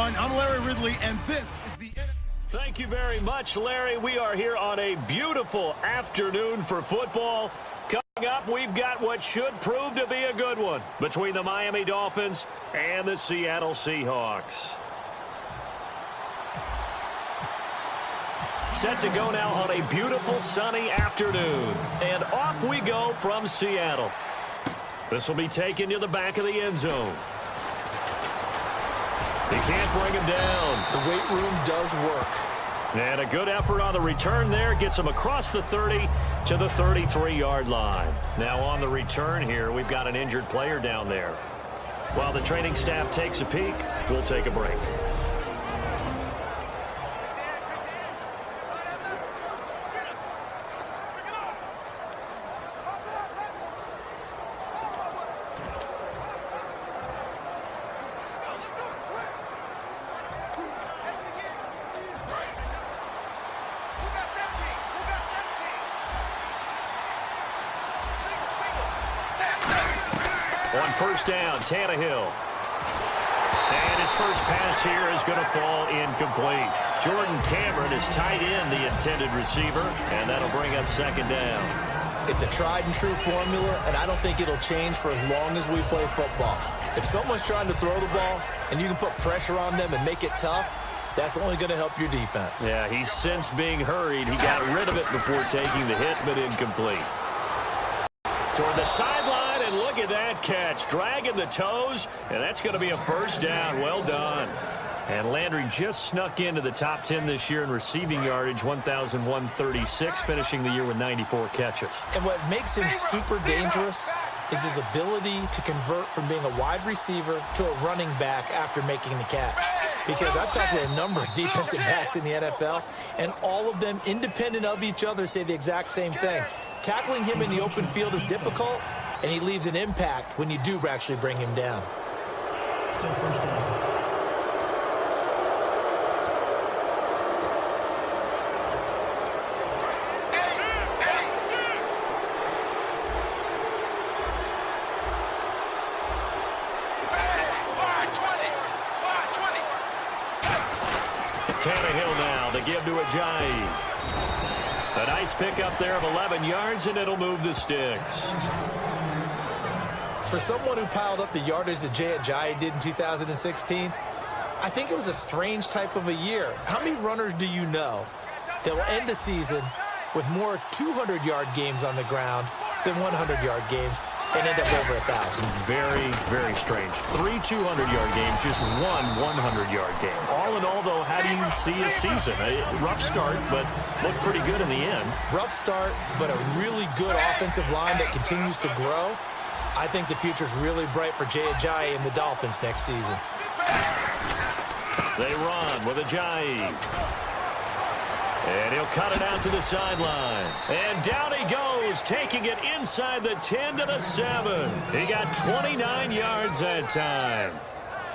everyone. I'm Larry Ridley, and this is the... Thank you very much, Larry. We are here on a beautiful afternoon for football. Coming up, we've got what should prove to be a good one between the Miami Dolphins and the Seattle Seahawks. Set to go now on a beautiful sunny afternoon. And off we go from Seattle. This will be taken to the back of the end zone. He can't bring him down. The weight room does work. And a good effort on the return there. Gets him across the 30 to the 33-yard line. Now on the return here, we've got an injured player down there. While the training staff takes a peek, we'll take a break. On first down, Tannehill. And his first pass here is going to fall incomplete. Jordan Cameron is tight end, the intended receiver, and that'll bring up second down. It's a tried-and-true formula, and I don't think it'll change for as long as we play football. If someone's trying to throw the ball and you can put pressure on them and make it tough, that's only going to help your defense. Yeah, he's sensed being hurried. He got rid of it before taking the hit, but incomplete. Toward the sideline, and look at that catch. Dragging the toes, and that's going to be a first down. Well done. And Landry just snuck into the top 10 this year in receiving yardage, 1,136, finishing the year with 94 catches. And what makes him super dangerous is his ability to convert from being a wide receiver to a running back after making the catch. Because I've talked with a number of defensive backs in the NFL, and all of them, independent of each other, say the exact same thing. Tackling him in the open field is difficult, and he leaves an impact when you do actually bring him down. Still first down. Tannehill now to give to Ajayi. A nice pickup there of 11 yards, and it'll move the sticks. For someone who piled up the yardage that Jay Ajayi did in 2016, I think it was a strange type of a year. How many runners do you know that will end the season with more 200-yard games on the ground than 100-yard games and end up over 1,000? Very, very strange. 3 200-yard games, just one 100-yard game. All in all, though, how do you see a season? A rough start, but looked pretty good in the end. Rough start, but a really good offensive line that continues to grow. I think the future's really bright for Jay Ajayi and the Dolphins next season. They run with Ajayi. And he'll cut it out to the sideline. And down he goes, taking it inside the 10 to the 7. He got 29 yards that time.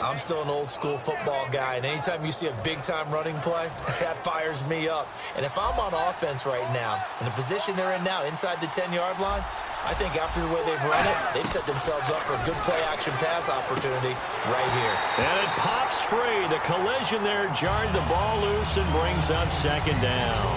I'm still an old-school football guy, and anytime you see a big-time running play, that fires me up. And if I'm on offense right now, in the position they're in now, inside the 10-yard line, I think after the way they've run it, they've set themselves up for a good play-action pass opportunity right here. And it pops free. The collision there jarred the ball loose and brings up second down.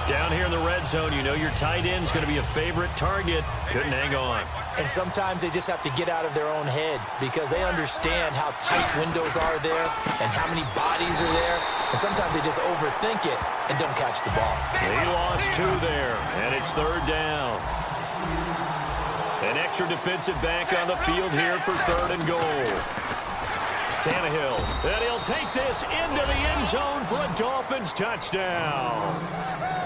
Down here in the red zone, you know your tight end's going to be a favorite target. Couldn't hang on. And sometimes they just have to get out of their own head because they understand how tight windows are there and how many bodies are there. And sometimes they just overthink it and don't catch the ball. He lost 2 there, and it's third down. An extra defensive back on the field here for third and goal. Tannehill, and he'll take this into the end zone for a Dolphins touchdown.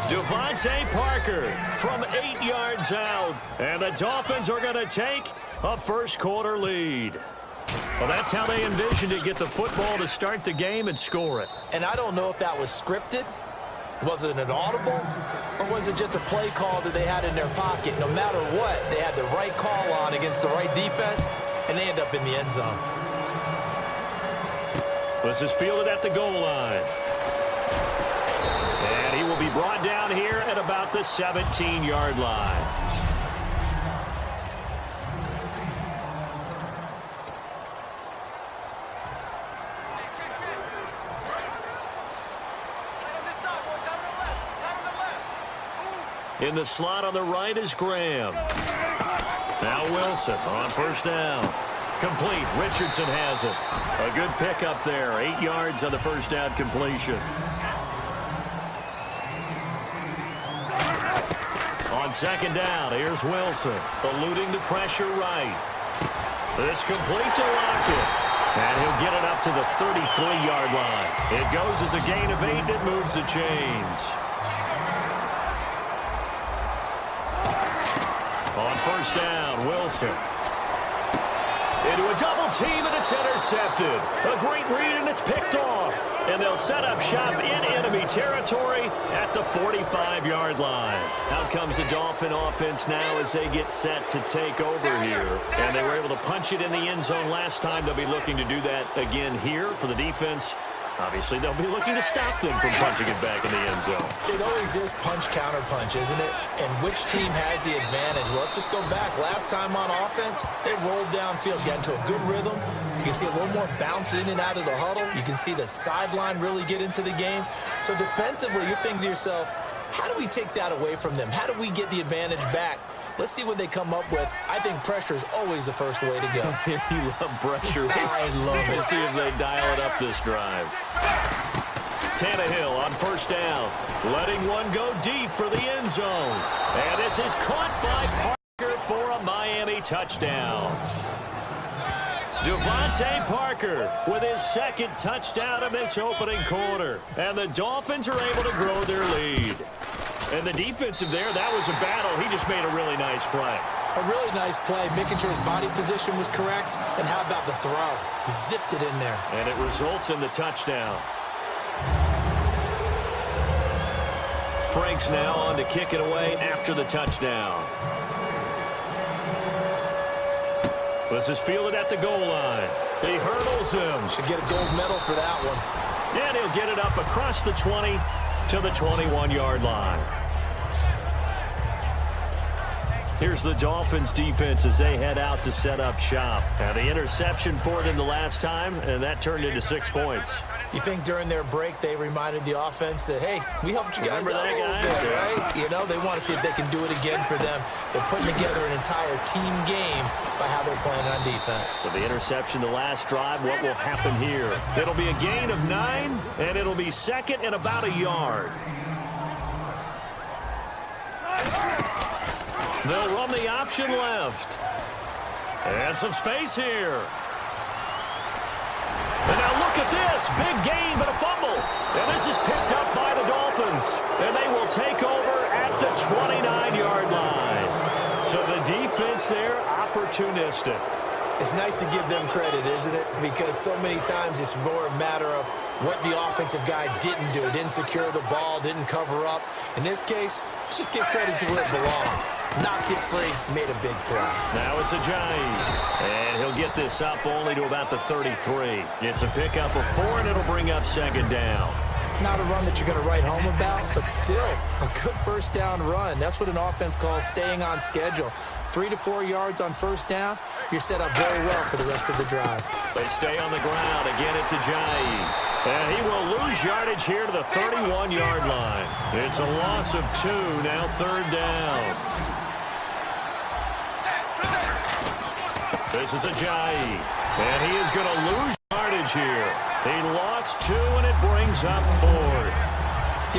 Devontae Parker from 8 yards out, and the Dolphins are going to take a first-quarter lead. Well, that's how they envisioned it, get the football to start the game and score it. And I don't know if that was scripted. Was it an audible? Or was it just a play call that they had in their pocket? No matter what, they had the right call on against the right defense, and they end up in the end zone. This is fielded at the goal line. And he will be brought down here at about the 17-yard line. In the slot on the right is Graham. Now Wilson on first down. Complete. Richardson has it. A good pickup there. 8 yards on the first down completion. On second down, here's Wilson. Eluding the pressure right. This complete to Lockett. And he'll get it up to the 33-yard line. It goes as a gain of 8, and it moves the chains. On first down, Wilson. Into a double team, and it's intercepted. A great read, and it's picked off. And they'll set up shop in enemy territory at the 45-yard line. Out comes the Dolphin offense now as they get set to take over here. And they were able to punch it in the end zone last time. They'll be looking to do that again here for the defense. Obviously, they'll be looking to stop them from punching it back in the end zone. It always is punch-counter-punch, isn't it? And which team has the advantage? Well, let's just go back. Last time on offense, they rolled downfield, got into a good rhythm. You can see a little more bounce in and out of the huddle. You can see the sideline really get into the game. So defensively, you're thinking to yourself, how do we take that away from them? How do we get the advantage back? Let's see what they come up with. I think pressure is always the first way to go. You love pressure. I love it. Let's see if they dial it up this drive. Tannehill on first down. Letting one go deep for the end zone. And this is caught by Parker for a Miami touchdown. Devontae Parker with his second touchdown of this opening quarter. And the Dolphins are able to grow their lead. And the defensive there, that was a battle. He just made a really nice play. A really nice play, making sure his body position was correct. And how about the throw? Zipped it in there. And it results in the touchdown. Frank's now on to kick it away after the touchdown. This is fielded at the goal line. He hurdles him. Should get a gold medal for that one. And he'll get it up across the 20 to the 21-yard line. Here's the Dolphins defense as they head out to set up shop. Now the interception for them the last time, and that turned into 6 points. You think during their break they reminded the offense that, hey, we helped you guys Remember out that, a little guys? bit, right? You know, they want to see if they can do it again for them. They're putting together an entire team game by how they're playing on defense. So the interception the last drive, what will happen here? It'll be a gain of 9, and it'll be second and about a yard. They'll run the option left. And some space here. And now look at this. Big gain, but a fumble. And this is picked up by the Dolphins. And they will take over at the 29-yard line. So the defense there, opportunistic. It's nice to give them credit, isn't it? Because so many times it's more a matter of what the offensive guy didn't do. Didn't secure the ball, didn't cover up. In this case, let's just give credit to where it belongs. Knocked it free, made a big play. Now it's Ajayi. And he'll get this up only to about the 33. It's a pickup of 4, and it'll bring up second down. Not a run that you're going to write home about, but still a good first down run. That's what an offense calls staying on schedule. 3 to 4 yards on first down, you're set up very well for the rest of the drive. They stay on the ground. Again, it's Ajayi. And he will lose yardage here to the 31-yard line. It's a loss of 2, now third down. This is Ajayi. And he is going to lose yardage here. He lost 2, and it brings up 4.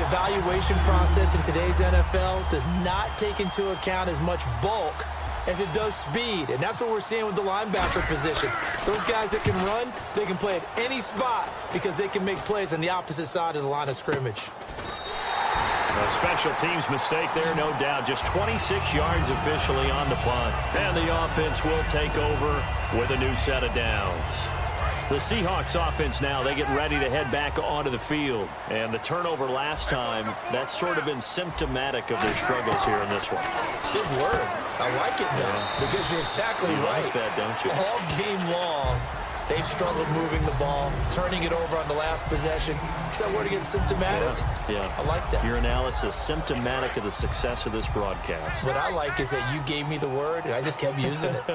The evaluation process in today's NFL does not take into account as much bulk as it does speed. And that's what we're seeing with the linebacker position. Those guys that can run, they can play at any spot because they can make plays on the opposite side of the line of scrimmage. A special teams mistake there, no doubt. Just 26 yards officially on the punt. And the offense will take over with a new set of downs. The Seahawks offense now, they get ready to head back onto the field. And the turnover last time, that's sort of been symptomatic of their struggles here in this one. Good word. I like it, though, because you're exactly right. Like that, don't you? All game long, they've struggled moving the ball, turning it over on the last possession. Is that word again, symptomatic? Yeah. I like that. Your analysis, symptomatic of the success of this broadcast. What I like is that you gave me the word, and I just kept using it.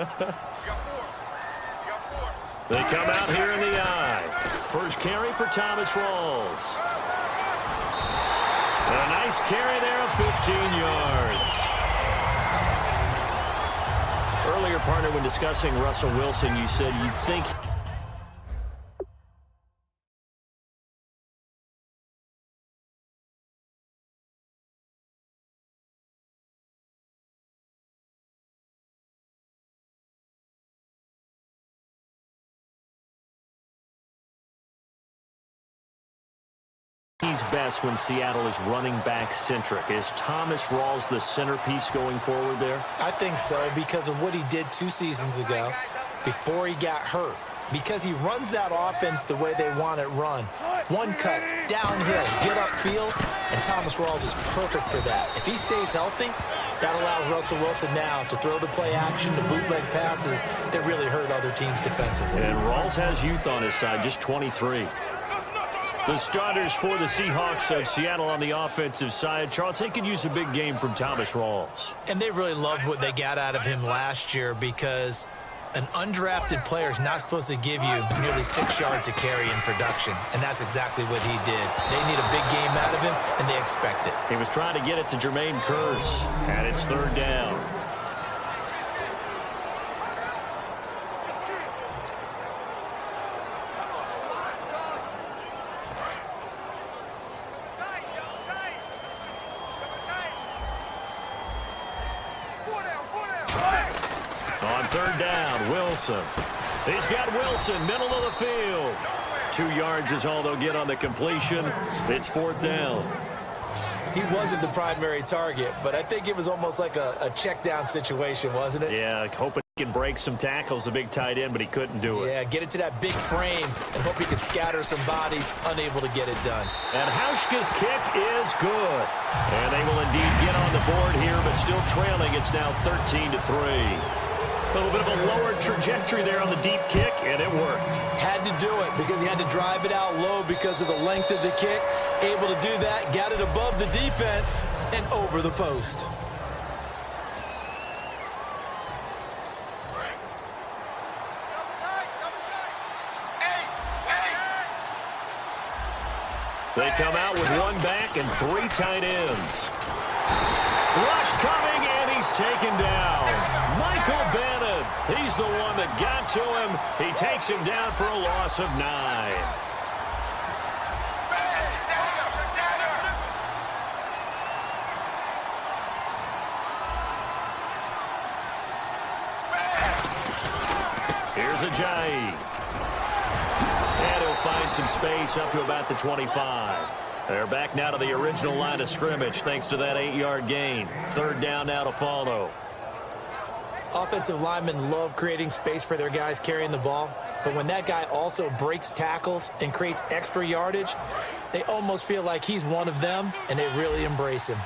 They come out here in the eye. First carry for Thomas Rawls. A nice carry there of 15 yards. Earlier, partner, when discussing Russell Wilson, you said you think he's best when Seattle is running back centric. Is Thomas Rawls the centerpiece going forward there? I think so, because of what he did 2 seasons ago before he got hurt. Because he runs that offense the way they want it run. One cut, downhill, get upfield, and Thomas Rawls is perfect for that. If he stays healthy, that allows Russell Wilson now to throw the play action, the bootleg passes that really hurt other teams defensively. And Rawls has youth on his side, just 23. The starters for the Seahawks of Seattle on the offensive side. Charles, they could use a big game from Thomas Rawls. And they really loved what they got out of him last year, because an undrafted player is not supposed to give you nearly 6 yards a carry in production, and that's exactly what he did. They need a big game out of him, and they expect it. He was trying to get it to Jermaine Kearse, and it's 3rd down. On 3rd down, Wilson. He's got Wilson, middle of the field. 2 yards is all they'll get on the completion. It's 4th down. He wasn't the primary target, but I think it was almost like a check down situation, wasn't it? Yeah, hoping he can break some tackles, a big tight end, but he couldn't do it. Yeah, get it to that big frame and hope he can scatter some bodies, unable to get it done. And Hauschka's kick is good. And they will indeed get on the board here, but still trailing. It's now 13-3. A little bit of a lower trajectory there on the deep kick, and it worked. Had to do it because he had to drive it out low because of the length of the kick. Able to do that, got it above the defense and over the post. They come out with 1 back and 3 tight ends. Rush coming, and he's taken down. Michael Bennett, he's the one that got to him. He takes him down for a loss of 9. Here's Ajayi. And he'll find some space up to about the 25. They're back now to the original line of scrimmage thanks to that 8-yard gain. 3rd down now to follow. Offensive linemen love creating space for their guys carrying the ball, but when that guy also breaks tackles and creates extra yardage, they almost feel like he's one of them, and they really embrace him.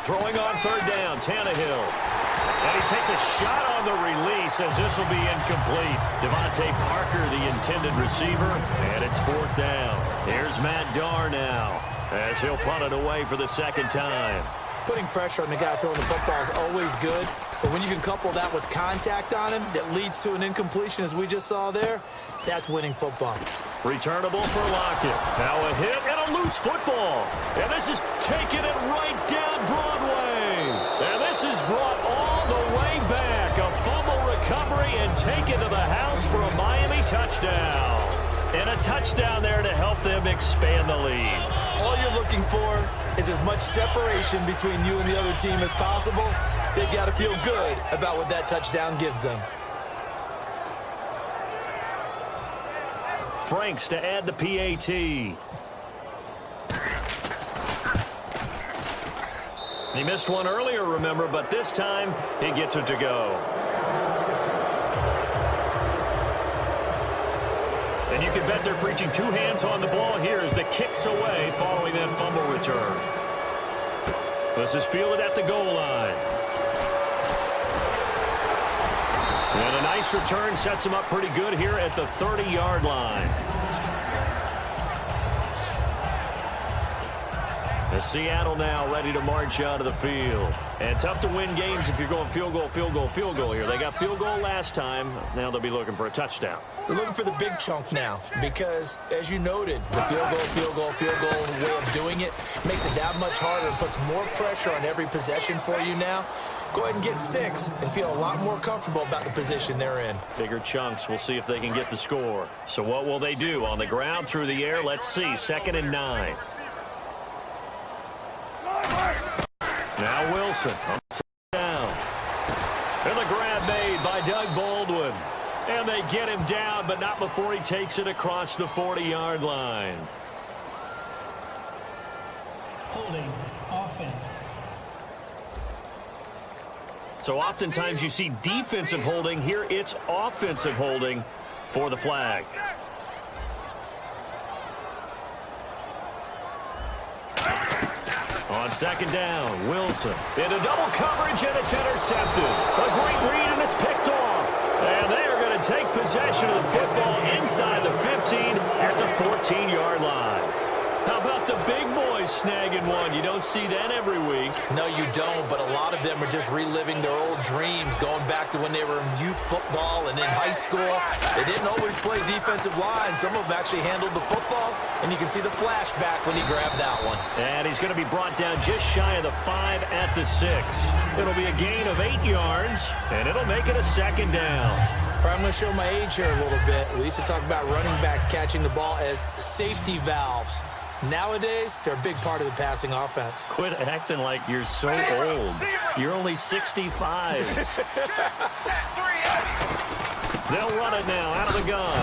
Throwing on 3rd down, Tannehill. And he takes a shot on the release as this will be incomplete. Devontae Parker, the intended receiver, and it's 4th down. Here's Matt Darr now as he'll punt it away for the 2nd time. Putting pressure on the guy throwing the football is always good, but when you can couple that with contact on him that leads to an incompletion, as we just saw there, that's winning football. Returnable for Lockett. Now a hit and a loose football. And this is taking it right down Broadway. And this is brought all the way back. A fumble recovery and taken to the house for a Miami touchdown. And a touchdown there to help them expand the lead. All you're looking for is as much separation between you and the other team as possible. They've got to feel good about what that touchdown gives them. Franks to add the PAT. He missed one earlier, remember, but this time he gets it to go. And you can bet they're preaching 2 hands on the ball here as the kick's away following that fumble return. This is fielded at the goal line. And a nice return sets him up pretty good here at the 30-yard line. The Seattle now ready to march out of the field. And tough to win games if you're going field goal, field goal, field goal here. They got field goal last time. Now they'll be looking for a touchdown. They're looking for the big chunk now because, as you noted, the field goal, field goal, field goal way of doing it makes it that much harder and puts more pressure on every possession for you now. Go ahead and get 6 and feel a lot more comfortable about the position they're in. Bigger chunks. We'll see if they can get the score. So what will they do? On the ground, through the air? Let's see. 2nd and 9. Now Wilson on down. And the grab made by Doug Baldwin. And they get him down, but not before he takes it across the 40-yard line. Holding offense. So oftentimes you see defensive holding. Here it's offensive holding for the flag. On 2nd down, Wilson into double coverage, and it's intercepted. A great read, and it's picked off. And they are going to take possession of the football inside the 15 at the 14-yard line. How about the big boys snagging one? You don't see that every week. No, you don't, but a lot of them are just reliving their old dreams, going back to when they were in youth football and in high school. They didn't always play defensive line. Some of them actually handled the football, and you can see the flashback when he grabbed that one. And he's going to be brought down just shy of the 5 at the 6. It'll be a gain of 8 yards, and it'll make it a 2nd down. I'm going to show my age here a little bit. We used to talk about running backs catching the ball as safety valves. Nowadays, they're a big part of the passing offense. Quit acting like you're so old. You're only 65. They'll run it now out of the gun.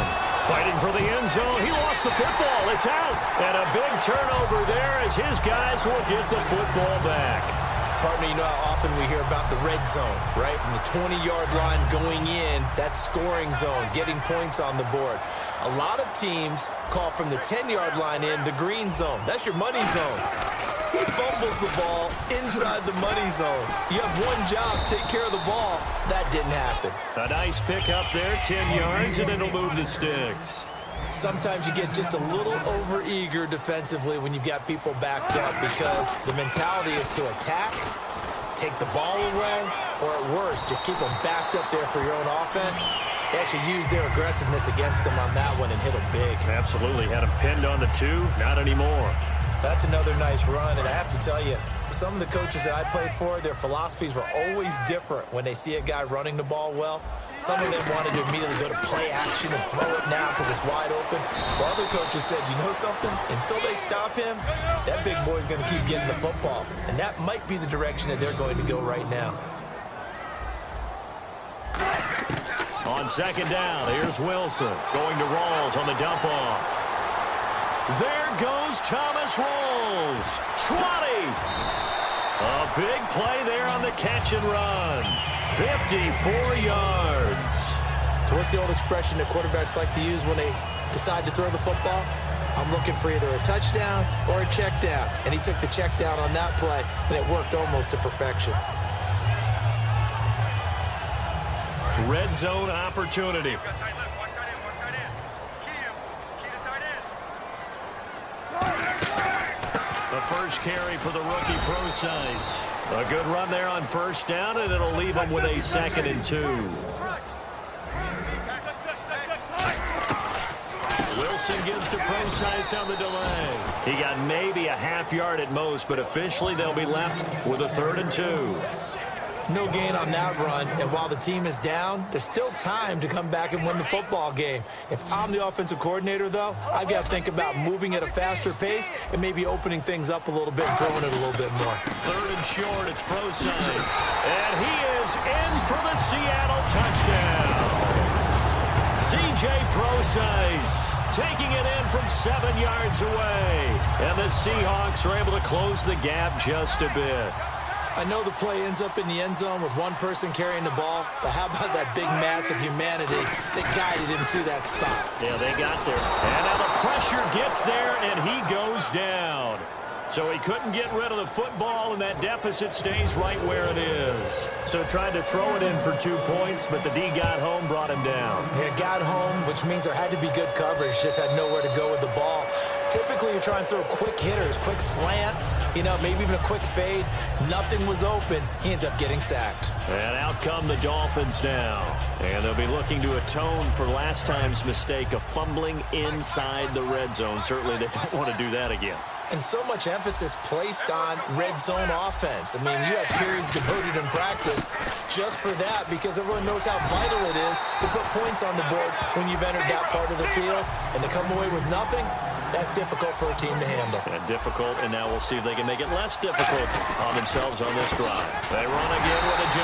Fighting for the end zone. He lost the football. It's out. And a big turnover there as his guys will get the football back. Partner, you know how often we hear about the red zone, right? From the 20-yard line going in, that's scoring zone, getting points on the board. A lot of teams call from the 10-yard line in the green zone. That's your money zone. He fumbles the ball inside the money zone. You have one job, take care of the ball. That didn't happen. A nice pick up there, 10 yards, and it'll move the sticks. Sometimes you get just a little over-eager defensively when you've got people backed up because the mentality is to attack, take the ball away, or at worst, just keep them backed up there for your own offense. They actually used their aggressiveness against them on that one and hit them big. Absolutely. Had him pinned on the 2. Not anymore. That's another nice run, and I have to tell you, some of the coaches that I played for, their philosophies were always different when they see a guy running the ball well. Some of them wanted to immediately go to play action and throw it now because it's wide open. While other coaches said, you know something? Until they stop him, that big boy's going to keep getting the football. And that might be the direction that they're going to go right now. On 2nd down, here's Wilson going to Rawls on the dump off. There goes Thomas Rawls. 20. A big play there on the catch and run. 54 yards. So what's the old expression that quarterbacks like to use when they decide to throw the football? I'm looking for either a touchdown or a check down. And he took the check down on that play, and it worked almost to perfection. Red zone opportunity. The first carry for the rookie Procise. A good run there on 1st down, and it'll leave him with a 2nd and 2. Wilson gives to Procise on the delay. He got maybe a half yard at most, but officially they'll be left with a 3rd and 2. No gain on that run, and while the team is down, there's still time to come back and win the football game. If I'm the offensive coordinator, though, I've got to think about moving at a faster pace and maybe opening things up a little bit and throwing it a little bit more. 3rd and short, it's Procise. And he is in for the Seattle touchdown. C.J. Procise taking it in from 7 yards away. And the Seahawks are able to close the gap just a bit. I know the play ends up in the end zone with one person carrying the ball, but how about that big mass of humanity that guided him to that spot? Yeah, they got there. And now the pressure gets there, and he goes down. So he couldn't get rid of the football, and that deficit stays right where it is. So tried to throw it in for 2 points, but the D got home, brought him down. Yeah, got home, which means there had to be good coverage, just had nowhere to go with the ball. Typically, you're trying to throw quick hitters, quick slants, maybe even a quick fade. Nothing was open. He ends up getting sacked. And out come the Dolphins now. And they'll be looking to atone for last time's mistake of fumbling inside the red zone. Certainly, they don't want to do that again. And so much emphasis placed on red zone offense. I mean, you have periods devoted in practice just for that because everyone knows how vital it is to put points on the board when you've entered that part of the field. And to come away with nothing, that's difficult for a team to handle. And difficult, and now we'll see if they can make it less difficult on themselves on this drive. They run again with a J.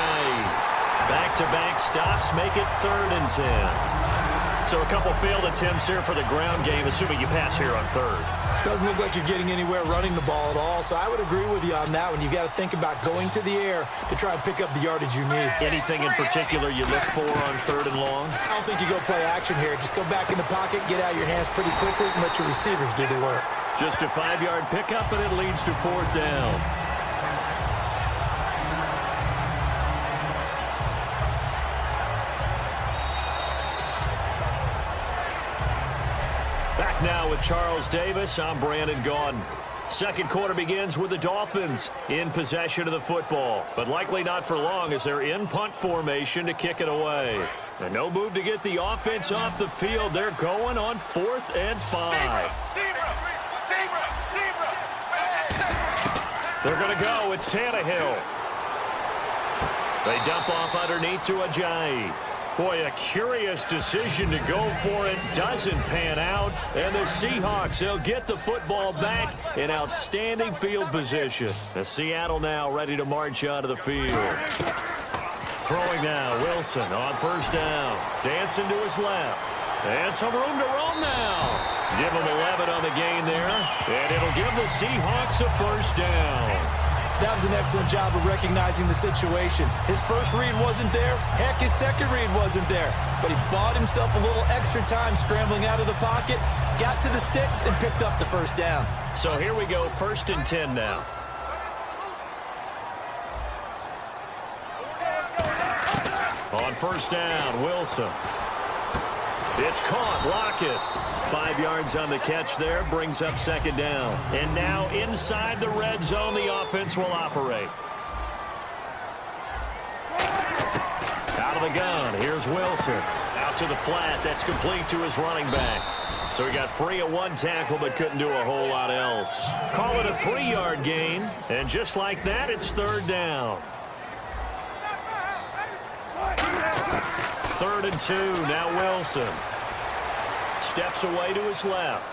Back-to-back stops make it 3rd and 10. So a couple failed attempts here for the ground game, assuming you pass here on 3rd. Doesn't look like you're getting anywhere running the ball at all, so I would agree with you on that one. You've got to think about going to the air to try and pick up the yardage you need. Anything in particular you look for on 3rd and long? I don't think you go play action here. Just go back in the pocket, get out your hands pretty quickly, and let your receivers do the work. Just a 5-yard pickup, and it leads to 4th down. Back now with Charles Davis. I'm Brandon Gaudin. Second quarter begins with the Dolphins in possession of the football, but likely not for long as they're in punt formation to kick it away. And no move to get the offense off the field. They're going on 4th and 5. They're going to go. It's Tannehill. They dump off underneath to Ajayi. Boy, a curious decision to go for it. Doesn't pan out. And the Seahawks, they'll get the football back in outstanding field position. The Seattle now ready to march out of the field. Throwing now, Wilson on 1st down. Dancing to his left. And some room to roam now. Give him 11 on the gain there. And it'll give the Seahawks a 1st down. That was an excellent job of recognizing the situation. His first read wasn't there. Heck, his second read wasn't there. But he bought himself a little extra time scrambling out of the pocket, got to the sticks, and picked up the 1st down. So here we go, 1st and 10 now. On 1st down, Wilson. It's caught. Lockett. 5 yards on the catch there. Brings up 2nd down. And now inside the red zone, the offense will operate. Out of the gun. Here's Wilson. Out to the flat. That's complete to his running back. So he got free of 1 tackle but couldn't do a whole lot else. Call it a 3-yard gain. And just like that, it's 3rd down. 3rd and 2. Now Wilson. Steps away to his left.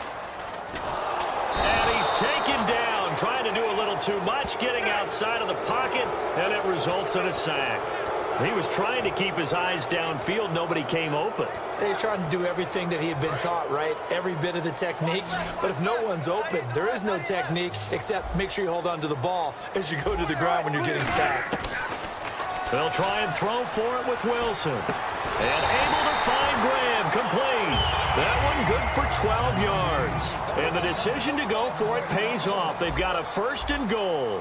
And he's taken down, trying to do a little too much, getting outside of the pocket, and it results in a sack. He was trying to keep his eyes downfield. Nobody came open. He's trying to do everything that he had been taught, right? Every bit of the technique. But if no one's open, there is no technique except make sure you hold on to the ball as you go to the ground when you're getting sacked. They'll try and throw for it with Wilson. And able to find Graham, complete. That one good for 12 yards. And the decision to go for it pays off. They've got a 1st and goal.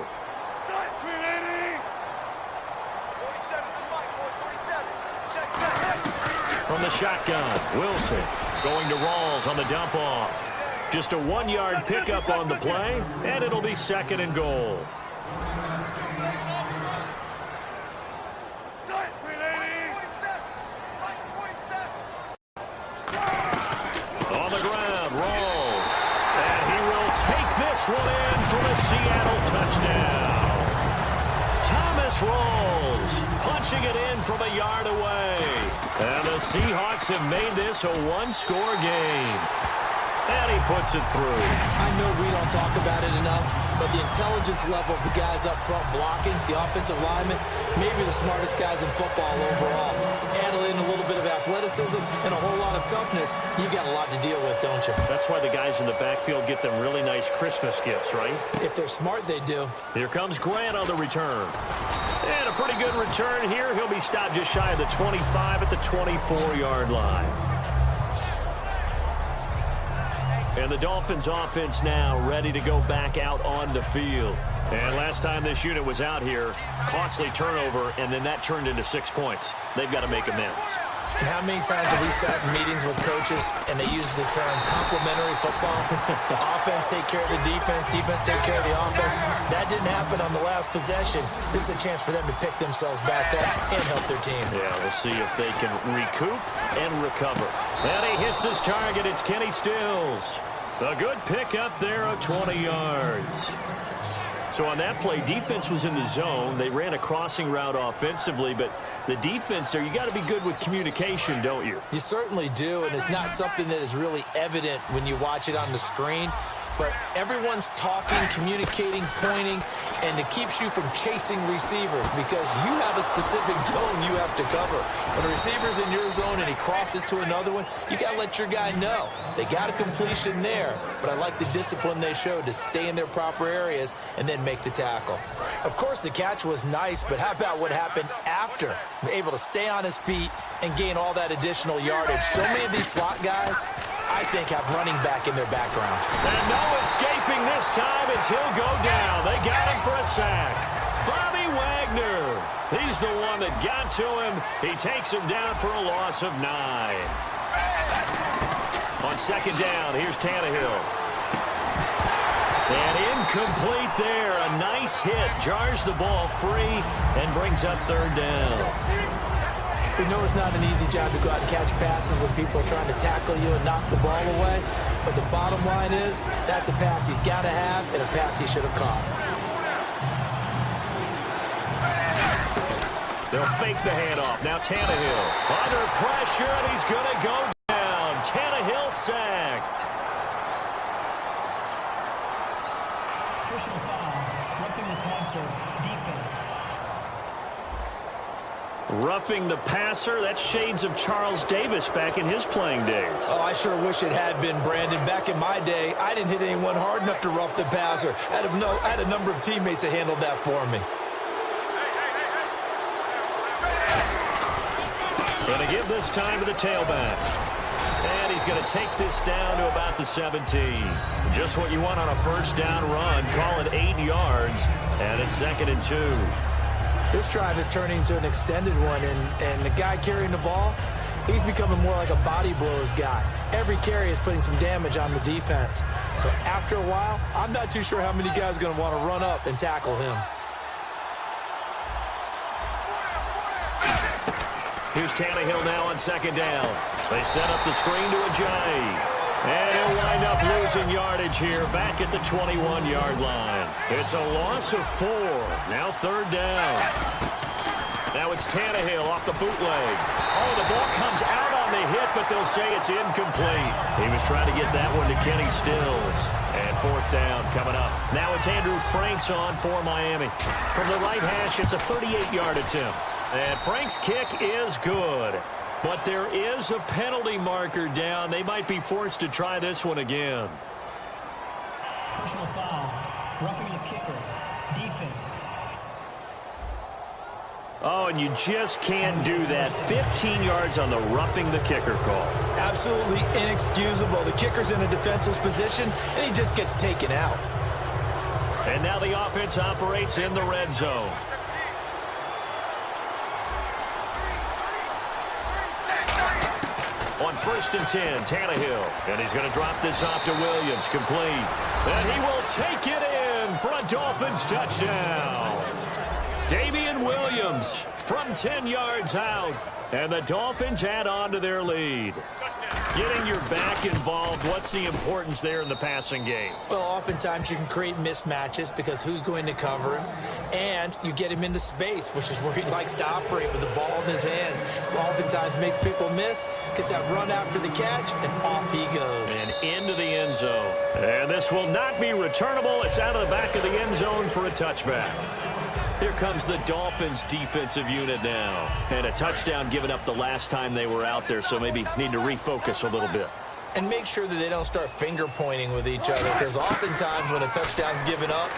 From the shotgun, Wilson going to Rawls on the dump off. Just a 1-yard pickup on the play, and it'll be 2nd and goal. One in for the Seattle touchdown. Thomas Rawls punching it in from a yard away. And the Seahawks have made this a 1-score game. And he puts it through. I know we don't talk about it enough, but the intelligence level of the guys up front blocking, the offensive linemen, maybe the smartest guys in football overall. Add in a little bit of athleticism and a whole lot of toughness, you got a lot to deal with, don't you? That's why the guys in the backfield get them really nice Christmas gifts, right? If they're smart, they do. Here comes Grant on the return. And a pretty good return here. He'll be stopped just shy of the 25 at the 24-yard line. And the Dolphins offense now ready to go back out on the field. And last time this unit was out here, costly turnover, and then that turned into 6 points. They've got to make amends. And how many times have we sat in meetings with coaches and they use the term complementary football? Offense take care of the defense, defense take care of the offense. That didn't happen on the last possession. This is a chance for them to pick themselves back up and help their team. Yeah, we'll see if they can recoup and recover. And he hits his target. It's Kenny Stills. A good pick up there of 20 yards. So on that play, defense was in the zone. They ran a crossing route offensively, but the defense there, you got to be good with communication, don't you? You certainly do, and it's not something that is really evident when you watch it on the screen. But everyone's talking, communicating, pointing, and it keeps you from chasing receivers because you have a specific zone you have to cover. When a receiver's in your zone and he crosses to another one, you got to let your guy know. They got a completion there, but I like the discipline they showed to stay in their proper areas and then make the tackle. Of course, the catch was nice, but how about what happened after? Able to stay on his feet and gain all that additional yardage. So many of these slot guys, I think, have running back in their background. And no escaping this time as he'll go down. They got him for a sack. Bobby Wagner. He's the one that got to him. He takes him down for a loss of 9. On second down, here's Tannehill. And incomplete there. A nice hit. Jars the ball free and brings up third down. We know it's not an easy job to go out and catch passes when people are trying to tackle you and knock the ball away. But the bottom line is, that's a pass he's got to have and a pass he should have caught. They'll fake the handoff. Now Tannehill under pressure, and he's going to go down. Tannehill sacked. Personal foul, roughing the passer, defense. Roughing the passer, that's shades of Charles Davis back in his playing days. Oh, I sure wish it had been, Brandon. Back in my day, I didn't hit anyone hard enough to rough the passer. I had a number of teammates that handled that for me. Going to give this time to the tailback. And he's going to take this down to about the 17. Just what you want on a first down run. Call it 8 yards. And it's 2nd and 2. This drive is turning into an extended one, and the guy carrying the ball, he's becoming more like a body blows guy. Every carry is putting some damage on the defense. So after a while, I'm not too sure how many guys are going to want to run up and tackle him. Here's Tannehill now on second down. They set up the screen to Ajayi. And he'll wind up losing yardage here back at the 21-yard line. It's a loss of 4. Now third down. Now it's Tannehill off the bootleg. Oh, the ball comes out on the hit, but they'll say it's incomplete. He was trying to get that one to Kenny Stills. And fourth down coming up. Now it's Andrew Franks on for Miami. From the right hash, it's a 38-yard attempt. And Frank's kick is good. But there is a penalty marker down. They might be forced to try this one again. Personal foul, roughing the kicker, defense. Oh, and you just can't do that. 15 yards on the roughing the kicker call. Absolutely inexcusable. The kicker's in a defensive position, and he just gets taken out. And now the offense operates in the red zone. On 1st and 10, Tannehill. And he's going to drop this off to Williams. Complete. And he will take it in for a Dolphins touchdown. Damian Williams from 10 yards out. And the Dolphins add on to their lead. Getting your back involved, what's the importance there in the passing game? Well, oftentimes you can create mismatches because who's going to cover him? And you get him into space, which is where he likes to operate with the ball in his hands. Oftentimes makes people miss, gets that run after the catch, and off he goes. And into the end zone. And this will not be returnable. It's out of the back of the end zone for a touchback. Here comes the Dolphins defensive unit now. And a touchdown given up the last time they were out there, so maybe need to refocus a little bit. And make sure that they don't start finger pointing with each other, because oftentimes when a touchdown's given up,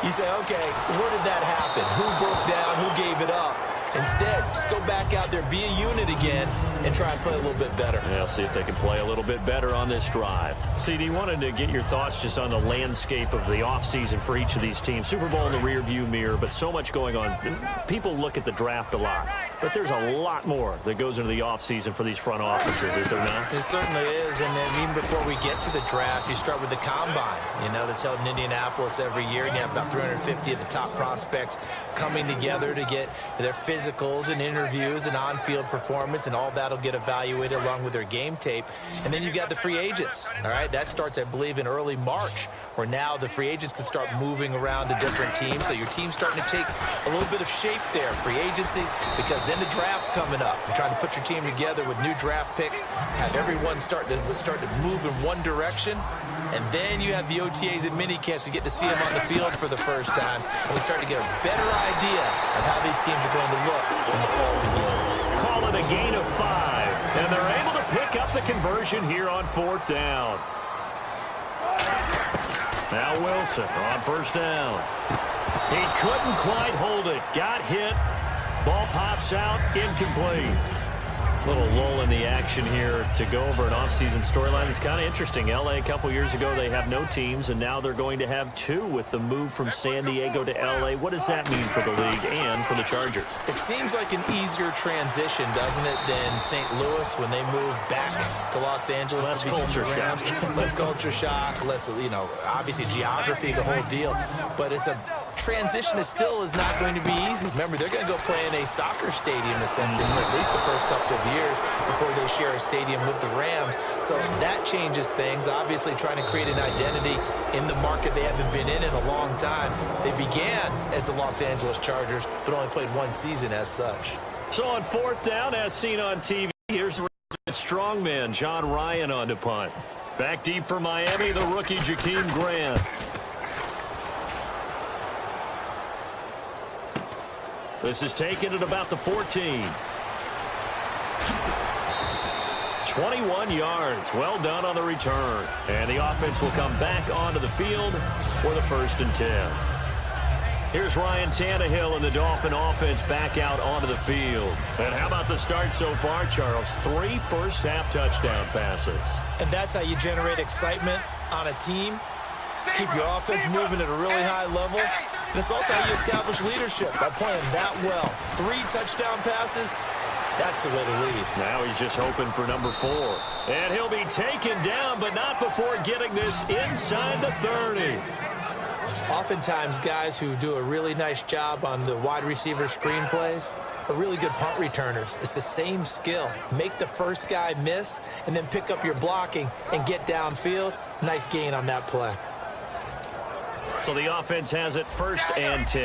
you say, okay, where did that happen? Who broke down? Who gave it up? Instead, just go back out there, be a unit again, and try and play a little bit better. Yeah, see if they can play a little bit better on this drive. CD, wanted to get your thoughts just on the landscape of the offseason for each of these teams. Super Bowl in the rearview mirror, but so much going on. People look at the draft a lot. But there's a lot more that goes into the offseason for these front offices, is there not? It certainly is. And then even before we get to the draft, you start with the combine, that's held in Indianapolis every year. And you have about 350 of the top prospects coming together to get their physicals and interviews and on-field performance, and all that will get evaluated along with their game tape. And then you've got the free agents, all right? That starts, I believe, in early March, where now the free agents can start moving around to different teams. So your team's starting to take a little bit of shape there, free agency, because then the draft's coming up. You're trying to put your team together with new draft picks, have everyone start to move in one direction, and then you have the OTAs and minicamps. We get to see them on the field for the first time, and we start to get a better idea of how these teams are going to look when the fall begins. Call it a gain of 5, and they're able to pick up the conversion here on 4th down. Now Wilson on 1st down. He couldn't quite hold it. Got hit. Ball pops out. Incomplete. Little lull in the action here to go over an offseason storyline. It's kind of interesting. L.A. a couple years ago, they have no teams, and now they're going to have 2 with the move from San Diego to L.A. What does that mean for the league and for the Chargers? It seems like an easier transition, doesn't it, than St. Louis when they moved back to Los Angeles. Less culture shock. Less culture shock, less, obviously geography, the whole deal. But it's a transition that still is not going to be easy. Remember, they're going to go play in a soccer stadium, essentially, for at least the first couple of years before they share a stadium with the Rams. So that changes things. Obviously, trying to create an identity in the market they haven't been in a long time. They began as the Los Angeles Chargers, but only played 1 season as such. So on 4th down, as seen on TV, here's the strongman, John Ryan, on to punt. Back deep for Miami, the rookie Jakeem Grant. This is taken at about the 14. 21 yards. Well done on the return. And the offense will come back onto the field for the 1st and 10. Here's Ryan Tannehill and the Dolphin offense back out onto the field. And how about the start so far, Charles? 3 first-half touchdown passes. And that's how you generate excitement on a team. Keep your offense moving at a really high level. And it's also how you establish leadership, by playing that well. 3 touchdown passes, that's the way to lead. Now he's just hoping for number 4. And he'll be taken down, but not before getting this inside the 30. Oftentimes, guys who do a really nice job on the wide receiver screen plays are really good punt returners. It's the same skill. Make the first guy miss, and then pick up your blocking and get downfield. Nice gain on that play. So the offense has it 1st and 10.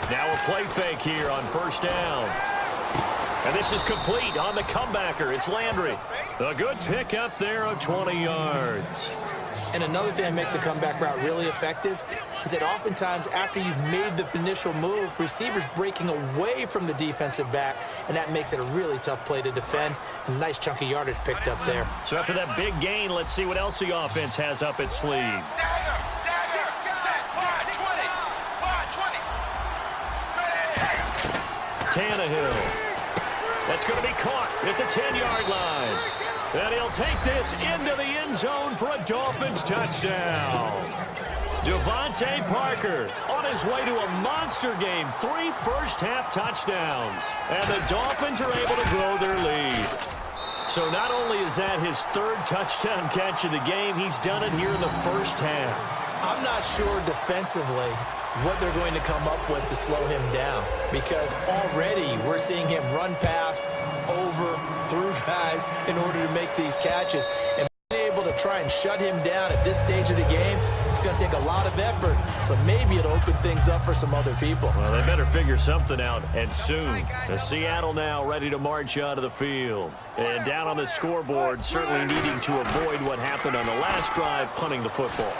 Now a play fake here on 1st down. And this is complete on the comebacker. It's Landry. A good pickup there of 20 yards. And another thing that makes the comeback route really effective is that oftentimes after you've made the initial move, receivers breaking away from the defensive back, and that makes it a really tough play to defend. And a nice chunk of yardage picked up there. So after that big gain, let's see what else the offense has up its sleeve. Tannehill. That's going to be caught at the 10-yard line. And he'll take this into the end zone for a Dolphins touchdown. Devontae Parker on his way to a monster game. 3 first-half touchdowns. And the Dolphins are able to grow their lead. So not only is that his 3rd touchdown catch of the game, he's done it here in the first half. I'm not sure defensively what they're going to come up with to slow him down, because already we're seeing him run past, over, through guys in order to make these catches. And being able to try and shut him down at this stage of the game, it's going to take a lot of effort. So maybe it'll open things up for some other people. Well, they better figure something out, and soon. The Seattle now ready to march onto the field. And down on the scoreboard, certainly needing to avoid what happened on the last drive, punting the football.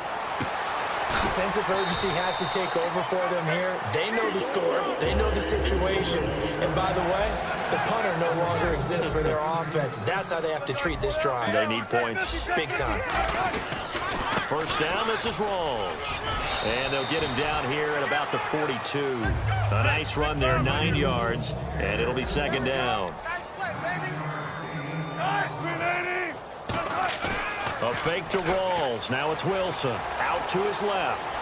Sense of urgency has to take over for them here. They know the score. They know the situation. And by the way, the punter no longer exists for their offense. That's how they have to treat this drive. They need points. Big time. 1st down, this is Rawls. And they'll get him down here at about the 42. A nice run there, 9 yards. And it'll be 2nd down. A fake to Rawls. Now it's Wilson. Out to his left.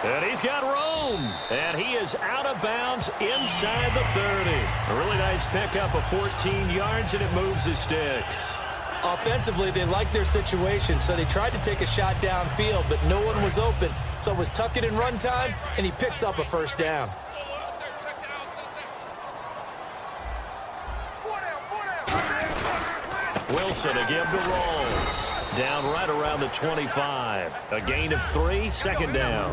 And he's got room. And he is out of bounds inside the 30. A really nice pickup of 14 yards, and it moves his sticks. Offensively, they liked their situation, so they tried to take a shot downfield, but no one was open. So it was tuck it in run time, and he picks up a first down. Wilson again to Rawls. Down right around the 25. A gain of 3, second down.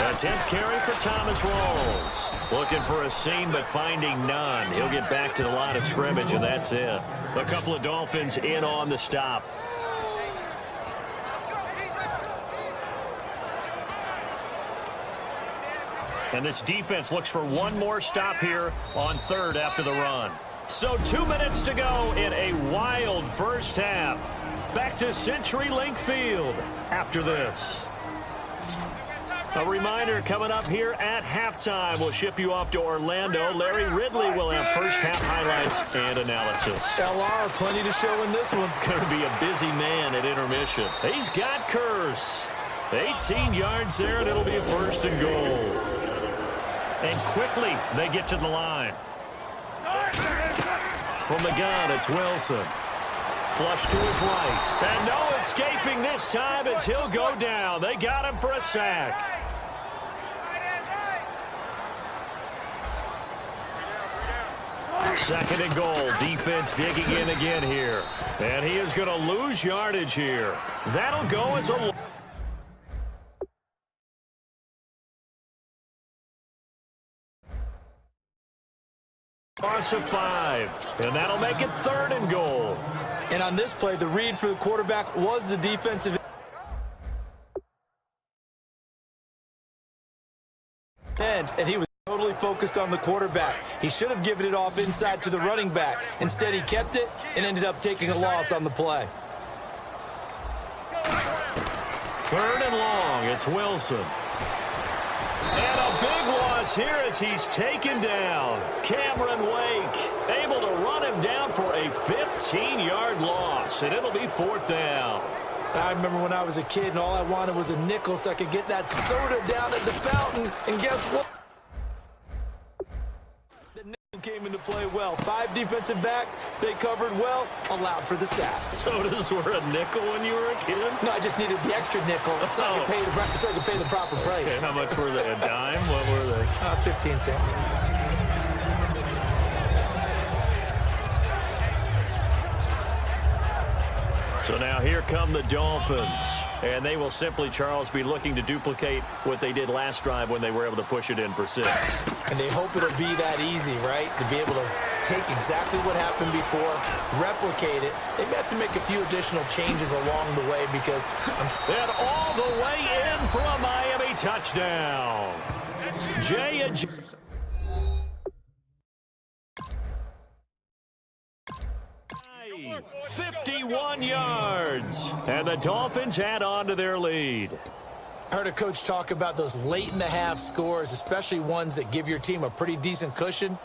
A 10th carry for Thomas Rawls. Looking for a seam, but finding none. He'll get back to the line of scrimmage, and that's it. A couple of Dolphins in on the stop. And this defense looks for one more stop here on third after the run. So 2 minutes to go in a wild first half. Back to CenturyLink Field after this. A reminder coming up here at halftime. We'll ship you off to Orlando. Larry Ridley will have first half highlights and analysis. LR, plenty to show in this one. Going to be a busy man at intermission. He's got Curse. 18 yards there, and it'll be a first and goal. And quickly, they get to the line. From the gun, it's Wilson. Flush to his right. And no escaping this time as he'll go down. They got him for a sack. Second and goal. Defense digging in again here. And he is going to lose yardage here. That'll go as a... loss of 5. And that'll make it third and goal. And on this play, the read for the quarterback was the defensive end, and he was totally focused on the quarterback. He should have given it off inside to the running back. Instead, he kept it and ended up taking a loss on the play. Third and long, it's Wilson. And a big loss here as he's taken down. Cameron Wake able to run him down for a 15-yard loss, and it'll be fourth down. I remember when I was a kid and all I wanted was a nickel so I could get that soda down at the fountain, and guess what? The nickel came into play well. 5 defensive backs, they covered well, allowed for the sacks. Sodas were a nickel when you were a kid? No, I just needed the extra nickel so I could pay the proper price. Okay, how much were they? A dime? What were they? 15 cents. So now here come the Dolphins. And they will simply, Charles, be looking to duplicate what they did last drive when they were able to push it in for 6. And they hope it'll be that easy, right? To be able to take exactly what happened before, replicate it. They may have to make a few additional changes along the way because... And all the way in for a Miami touchdown. Jay and... 51 yards. And the Dolphins add on to their lead. I heard a coach talk about those late-in-the-half scores, especially ones that give your team a pretty decent cushion.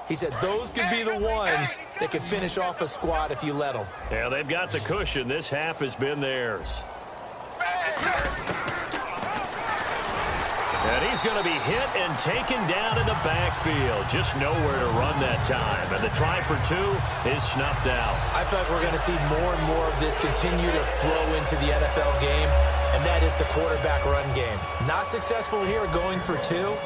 He said those could be the ones that could finish off a squad if you let them. Yeah, they've got the cushion. This half has been theirs. And he's going to be hit and taken down in the backfield. Just nowhere to run that time. And the try for 2 is snuffed out. I feel like we're going to see more and more of this continue to flow into the NFL game, and that is the quarterback run game. Not successful here going for 2,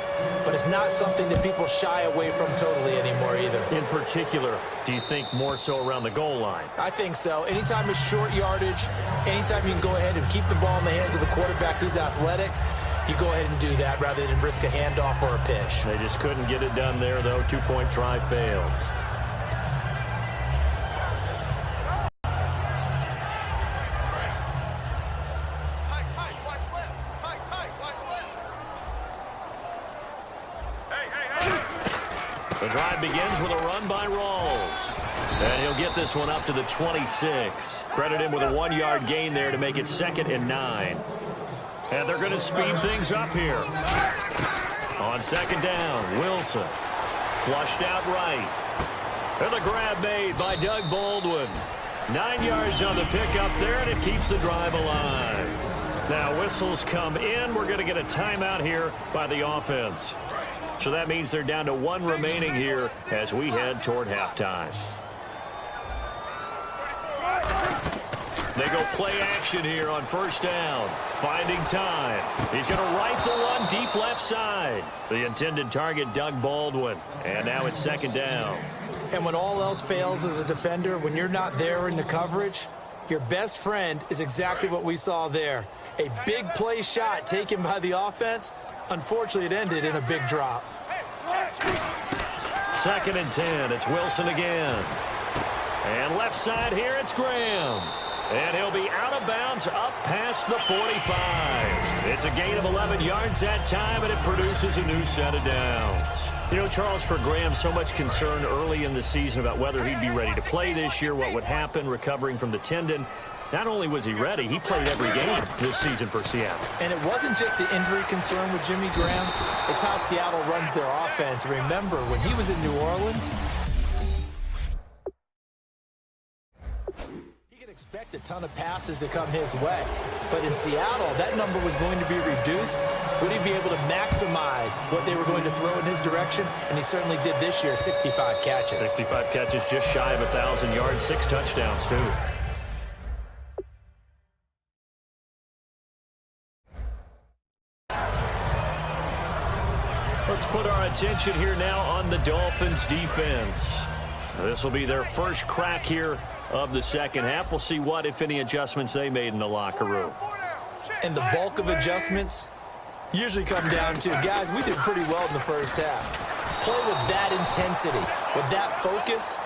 but it's not something that people shy away from totally anymore either. In particular, do you think more so around the goal line? I think so. Anytime it's short yardage, anytime you can go ahead and keep the ball in the hands of the quarterback who's athletic, you go ahead and do that rather than risk a handoff or a pitch. They just couldn't get it done there, though. 2-point try fails. The drive begins with a run by Rawls. And he'll get this one up to the 26. Credit him with a 1-yard gain there to make it 2nd and 9. And they're going to speed things up here. On 2nd down, Wilson. Flushed out right. And the grab made by Doug Baldwin. 9 yards on the pickup there, and it keeps the drive alive. Now whistles come in. We're going to get a timeout here by the offense. So that means they're down to 1 remaining here as we head toward halftime. They go play action here on first down. Finding time. He's going to rifle one deep left side. The intended target, Doug Baldwin. And now it's second down. And when all else fails as a defender, when you're not there in the coverage, your best friend is exactly what we saw there. A big play shot taken by the offense. Unfortunately, it ended in a big drop. Second and 10. It's Wilson again. And left side here, it's Graham. And he'll be out of bounds up past the 45. It's a gain of 11 yards that time, and it produces a new set of downs. You know, Charles, for Graham, so much concern early in the season about whether he'd be ready to play this year, what would happen recovering from the tendon. Not only was he ready, he played every game this season for Seattle. And it wasn't just the injury concern with Jimmy Graham. It's how Seattle runs their offense. Remember, when he was in New Orleans, expect a ton of passes to come his way. But in Seattle, that number was going to be reduced. Would he be able to maximize what they were going to throw in his direction? And he certainly did this year, 65 catches. 65 catches, just shy of 1,000 yards, 6 touchdowns, too. Let's put our attention here now on the Dolphins defense. This will be their first crack here of the second half. We'll see what, if any, adjustments they made in the locker room. And the bulk of adjustments usually come down to, guys, we did pretty well in the first half. Play with that intensity, with that focus,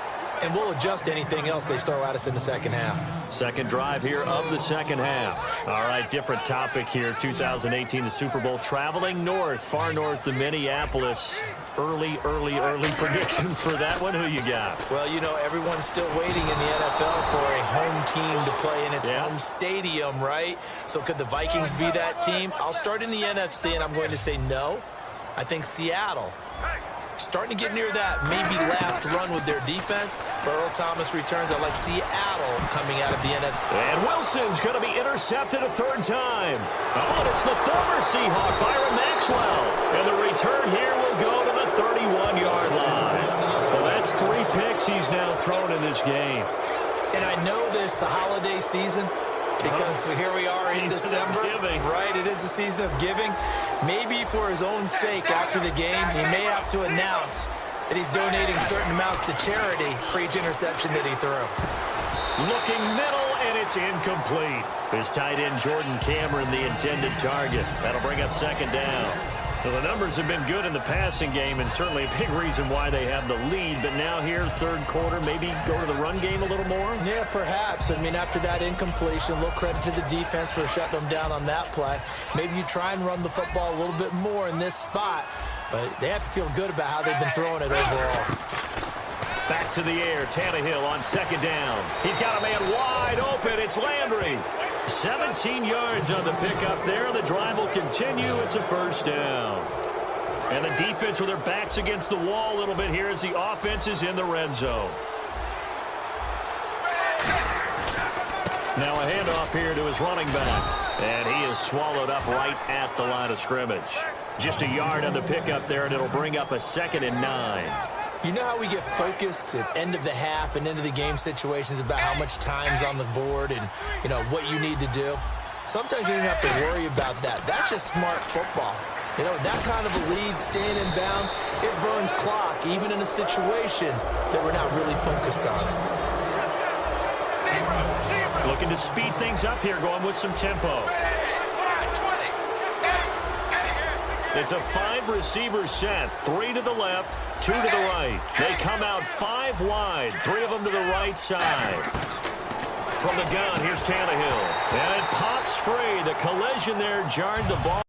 and we'll adjust anything else they throw at us in the second half. Second drive here of the second half. All right, different topic here. 2018, the Super Bowl, traveling north, far north to Minneapolis. Early predictions for that one. Who you got? Well, you know, everyone's still waiting in the NFL for a home team to play in its home stadium, right? So could the Vikings be that team? I'll start in the NFC, and I'm going to say no. I think Seattle, starting to get near that maybe last run with their defense. Earl Thomas returns. I like Seattle coming out of the NFC. And Wilson's going to be intercepted a third time. Oh, and it's the former Seahawk, Byron Maxwell. And the return here will go to the 31-yard line. Well, that's 3 picks he's now thrown in this game. And I know this, the holiday season, because here we are in December, right? It is the season of giving. Maybe for his own sake after the game, he may have to announce that he's donating certain amounts to charity for each interception that he threw. Looking middle, and it's incomplete. His tight end, Jordan Cameron, the intended target. That'll bring up second down. Well, the numbers have been good in the passing game, and certainly a big reason why they have the lead. But now here, third quarter, maybe go to the run game a little more? Yeah, perhaps. I mean, after that incompletion, a little credit to the defense for shutting them down on that play. Maybe you try and run the football a little bit more in this spot, but they have to feel good about how they've been throwing it overall. Back to the air, Tannehill on second down. He's got a man wide open. It's Landry. 17 yards on the pickup there. The drive will continue. It's a first down. And the defense with their backs against the wall a little bit here as the offense is in the red zone. Now a handoff here to his running back. And he is swallowed up right at the line of scrimmage. Just a yard on the pickup there, and it'll bring up a 2nd and 9. You know how we get focused at end of the half and end of the game situations about how much time's on the board and, you know, what you need to do? Sometimes you don't have to worry about that. That's just smart football. You know, that kind of a lead, staying in bounds, it burns clock, even in a situation that we're not really focused on. Looking to speed things up here, going with some tempo. It's a 5-receiver set, 3 to the left, 2 to the right. They come out 5 wide, 3 of them to the right side. From the gun, here's Tannehill. And it pops free. The collision there jarred the ball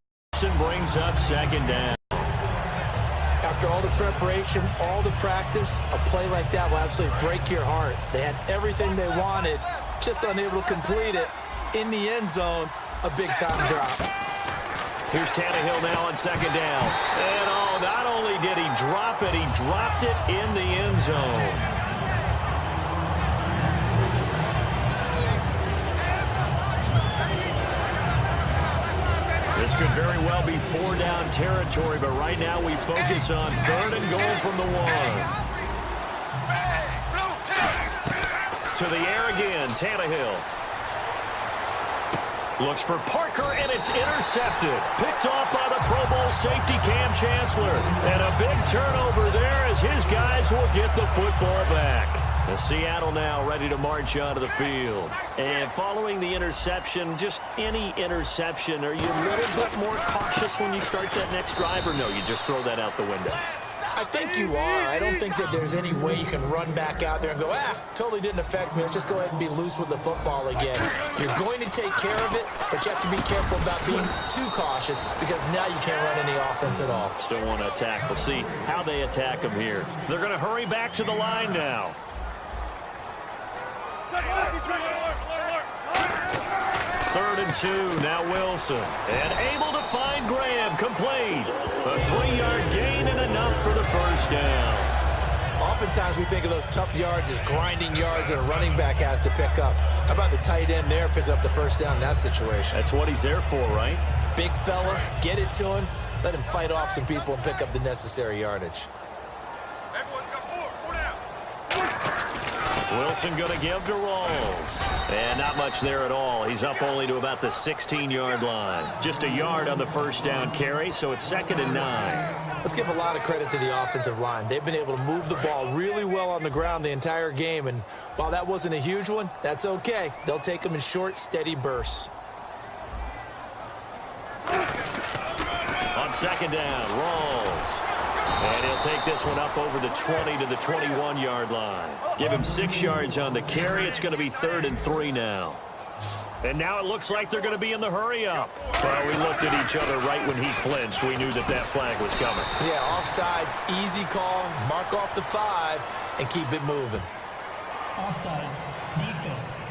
and brings up second down. After all the preparation, all the practice, a play like that will absolutely break your heart. They had everything they wanted, just unable to complete it. In the end zone, a big-time drop. Here's Tannehill now on second down. And not only did he drop it, he dropped it in the end zone. This could very well be 4-down territory, but right now we focus on 3rd and goal from the 1. To the air again, Tannehill. Looks for Parker, and it's intercepted. Picked off by the Pro Bowl safety Cam Chancellor. And a big turnover there as his guys will get the football back. The Seattle now ready to march onto the field. And following the interception, just any interception, are you a little bit more cautious when you start that next drive, or no, you just throw that out the window? I think you are. I don't think that there's any way you can run back out there and go, totally didn't affect me. Let's just go ahead and be loose with the football again. You're going to take care of it, but you have to be careful about being too cautious because now you can't run any offense at all. Still want to attack. We'll see how they attack them here. They're going to hurry back to the line now. 3rd and 2, now Wilson. And able to find Graham, complete. A 3-yard gain and enough for the first down. Oftentimes we think of those tough yards as grinding yards that a running back has to pick up. How about the tight end there picking up the first down in that situation? That's what he's there for, right? Big fella, get it to him, let him fight off some people and pick up the necessary yardage. Wilson going to give to Rawls. And not much there at all. He's up only to about the 16-yard line. Just a yard on the first down carry, so it's 2nd and 9. Let's give a lot of credit to the offensive line. They've been able to move the ball really well on the ground the entire game, and while that wasn't a huge one, that's okay. They'll take them in short, steady bursts. On 2nd down, Rawls. And he'll take this one up over the 20 to the 21-yard line. Give him 6 yards on the carry. It's going to be 3rd and 3 now. And now it looks like they're going to be in the hurry-up. Well, we looked at each other right when he flinched. We knew that that flag was coming. Yeah, offsides, easy call. Mark off the 5 and keep it moving. Offside, defense.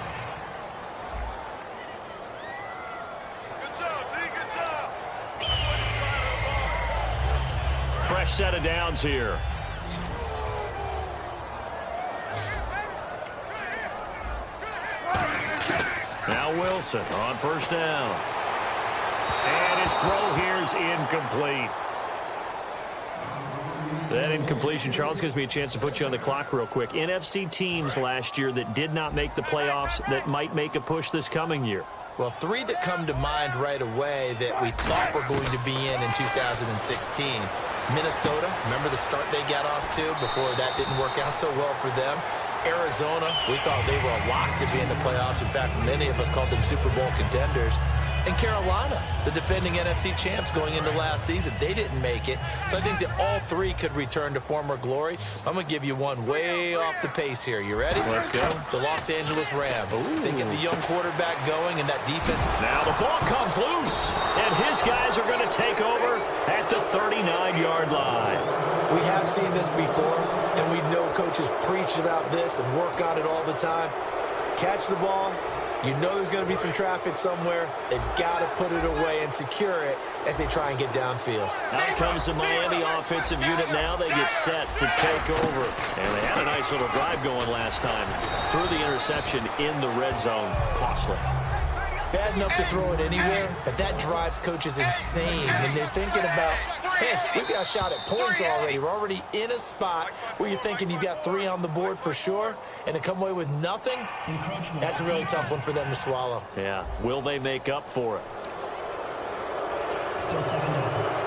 Fresh set of downs here. Now Wilson on first down. And his throw here is incomplete. That incompletion, Charles, gives me a chance to put you on the clock real quick. NFC teams last year that did not make the playoffs that might make a push this coming year. Well, 3 that come to mind right away that we thought were going to be in 2016. Minnesota, remember the start they got off to before that didn't work out so well for them. Arizona, we thought they were a lock to be in the playoffs. In fact, many of us called them Super Bowl contenders. And Carolina, the defending NFC champs going into last season, they didn't make it. So I think that all 3 could return to former glory. I'm going to give you one way off the pace here. You ready? Let's go. The Los Angeles Rams. They get the young quarterback going and that defense. Now the ball comes loose. And his guys are going to take over at the 39-yard line. We have seen this before, and we know coaches preach about this and work on it all the time. Catch the ball. You know there's going to be some traffic somewhere. They've got to put it away and secure it as they try and get downfield. Out comes the Miami offensive unit now. They get set to take over. And they had a nice little drive going last time. Threw the interception in the red zone. Costly. Bad enough to throw it anywhere, but that drives coaches insane when they're thinking about, hey, we've got a shot at points already. We're already in a spot where you're thinking you've got 3 on the board for sure, and to come away with nothing, that's a really tough one for them to swallow. Yeah. Will they make up for it? Still 2nd down.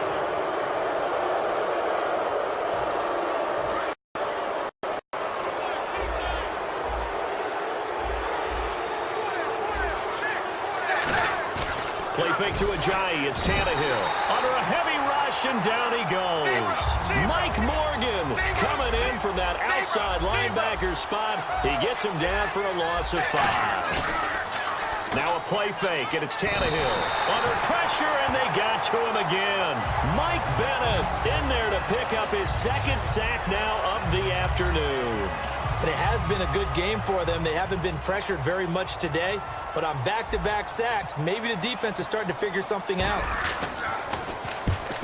Play fake to Ajayi. It's Tannehill. Under a heavy rush, and down he goes. Mike Morgan coming in from that outside linebacker spot. He gets him down for a loss of 5. Now a play fake, and it's Tannehill. Under pressure, and they got to him again. Mike Bennett in there to pick up his 2nd sack now of the afternoon. And it has been a good game for them. They haven't been pressured very much today, but on back-to-back sacks, maybe the defense is starting to figure something out.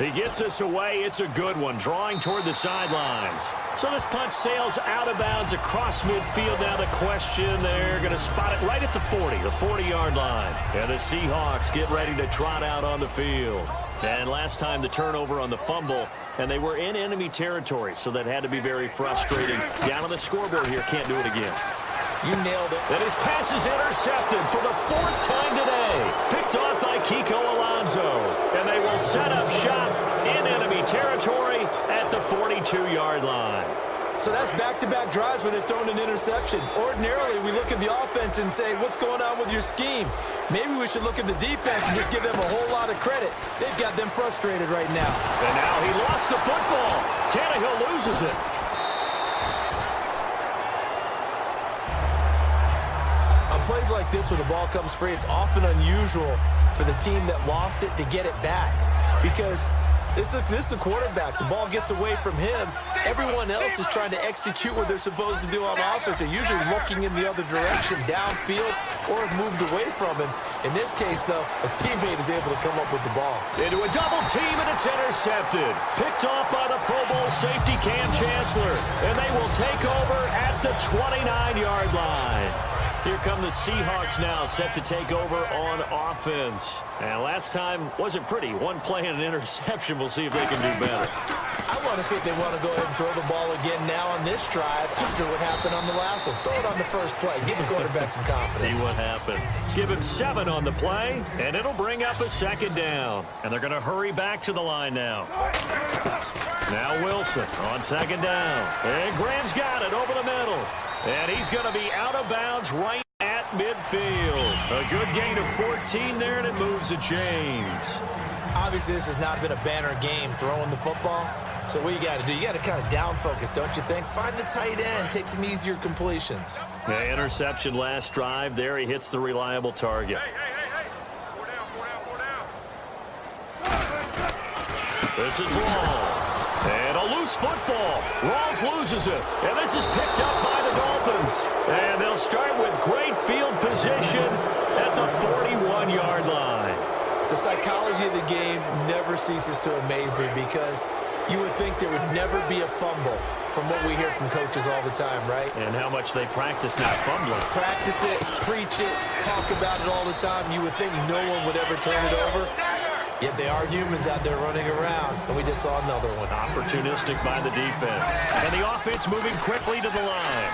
He gets us away. It's a good one, drawing toward the sidelines. So this punt sails out of bounds across midfield. Now the question, they're going to spot it right at the 40, the 40-yard line. And the Seahawks get ready to trot out on the field. And last time the turnover on the fumble, and they were in enemy territory, so that had to be very frustrating. Down on the scoreboard here, can't do it again. You nailed it. And his pass is intercepted for the 4th time today. Picked off by Kiko Alonso. And they will set up shop in enemy territory at the 42-yard line. So that's back-to-back drives where they're throwing an interception. Ordinarily, we look at the offense and say, what's going on with your scheme? Maybe we should look at the defense and just give them a whole lot of credit. They've got them frustrated right now. And now he lost the football. Tannehill loses it. On plays like this where the ball comes free, it's often unusual for the team that lost it to get it back. Because this is a quarterback. The ball gets away from him. Everyone else is trying to execute what they're supposed to do on offense. They're usually looking in the other direction, downfield, or have moved away from him. In this case, though, a teammate is able to come up with the ball. Into a double team, and it's intercepted. Picked off by the Pro Bowl safety Cam Chancellor. And they will take over at the 29-yard line. Here come the Seahawks now, set to take over on offense. And last time wasn't pretty. One play and an interception. We'll see if they can do better. I want to see if they want to go ahead and throw the ball again now on this drive after what happened on the last one. Throw it on the first play. Give the quarterback some confidence. See what happens. Give him 7 on the play, and it'll bring up a 2nd down. And they're going to hurry back to the line now. Now Wilson on 2nd down. And Graham's got it over the middle. And he's going to be out of bounds right at midfield. A good gain of 14 there, and it moves the chains. Obviously, this has not been a banner game throwing the football. So what you got to do, you got to kind of down focus, don't you think? Find the tight end, take some easier completions. The interception last drive. There he hits the reliable target. Hey. 4 down. This is Rawls. And a loose football. Rawls loses it. And this is picked up by the Dolphins. And they'll start with great field position at the 41-yard line. The psychology of the game never ceases to amaze me because you would think there would never be a fumble from what we hear from coaches all the time, right? And how much they practice not fumbling. Practice it, preach it, talk about it all the time. You would think no one would ever turn it over. Yet they are humans out there running around, and we just saw another one. Opportunistic by the defense. And the offense moving quickly to the line.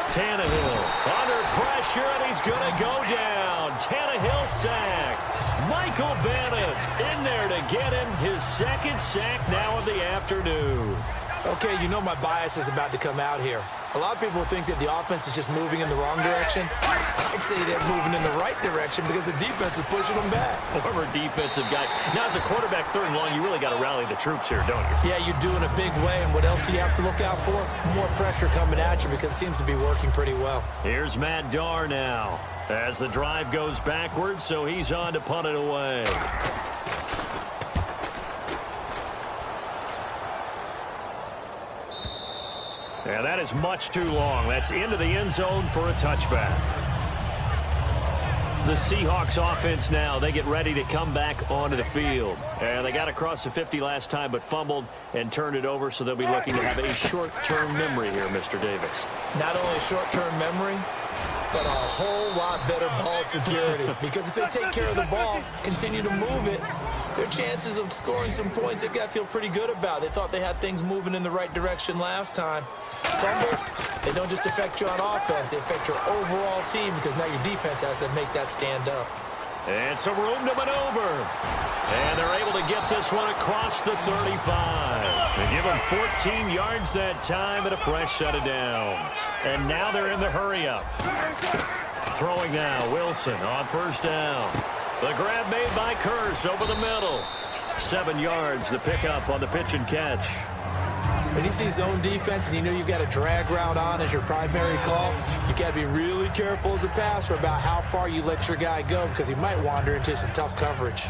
Tannehill under pressure, and he's going to go down. Tannehill sacked. Michael Bennett in there to get him his 2nd sack now of the afternoon. Okay, you know my bias is about to come out here. A lot of people think that the offense is just moving in the wrong direction. I'd say they're moving in the right direction because the defense is pushing them back. Former defensive guy. Now, as a quarterback 3rd and long, you really got to rally the troops here, don't you? Yeah, you do in a big way. And what else do you have to look out for? More pressure coming at you because it seems to be working pretty well. Here's Matt Darr now as the drive goes backwards, so he's on to punt it away. And that is much too long. That's into the end zone for a touchback. The Seahawks offense now, they get ready to come back onto the field. And they got across the 50 last time but fumbled and turned it over, so they'll be looking to have a short-term memory here, Mr. Davis. Not only short-term memory, but a whole lot better ball security. Because if they take care of the ball, continue to move it, their chances of scoring some points they've got to feel pretty good about. They thought they had things moving in the right direction last time. Fumbles, they don't just affect you on offense, they affect your overall team because now your defense has to make that stand up. And some room to maneuver. And they're able to get this one across the 35. They give them 14 yards that time and a fresh set of downs. And now they're in the hurry-up. Throwing now, Wilson on 1st down. The grab made by Kearse over the middle. 7 yards, the pickup on the pitch and catch. When you see zone defense and you know you've got a drag route on as your primary call, you got to be really careful as a passer about how far you let your guy go because he might wander into some tough coverage.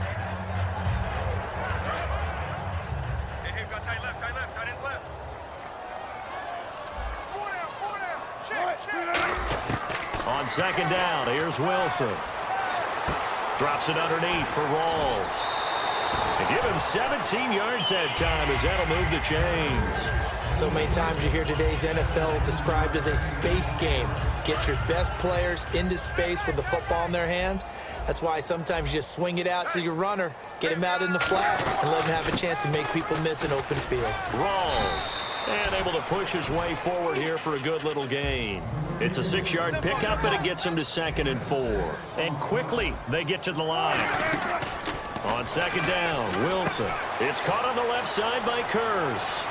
Hey, got tight left, tight end left. 4 down. Check. On 2nd down, here's Wilson. Drops it underneath for Rawls. And give him 17 yards that time as that'll move the chains. So many times you hear today's NFL described as a space game. Get your best players into space with the football in their hands. That's why sometimes you just swing it out to your runner, get him out in the flat, and let him have a chance to make people miss an open field. Rawls, and able to push his way forward here for a good little gain. It's a 6-yard pickup, and it gets him to 2nd and 4. And quickly, they get to the line. On 2nd down, Wilson. It's caught on the left side by Kurz.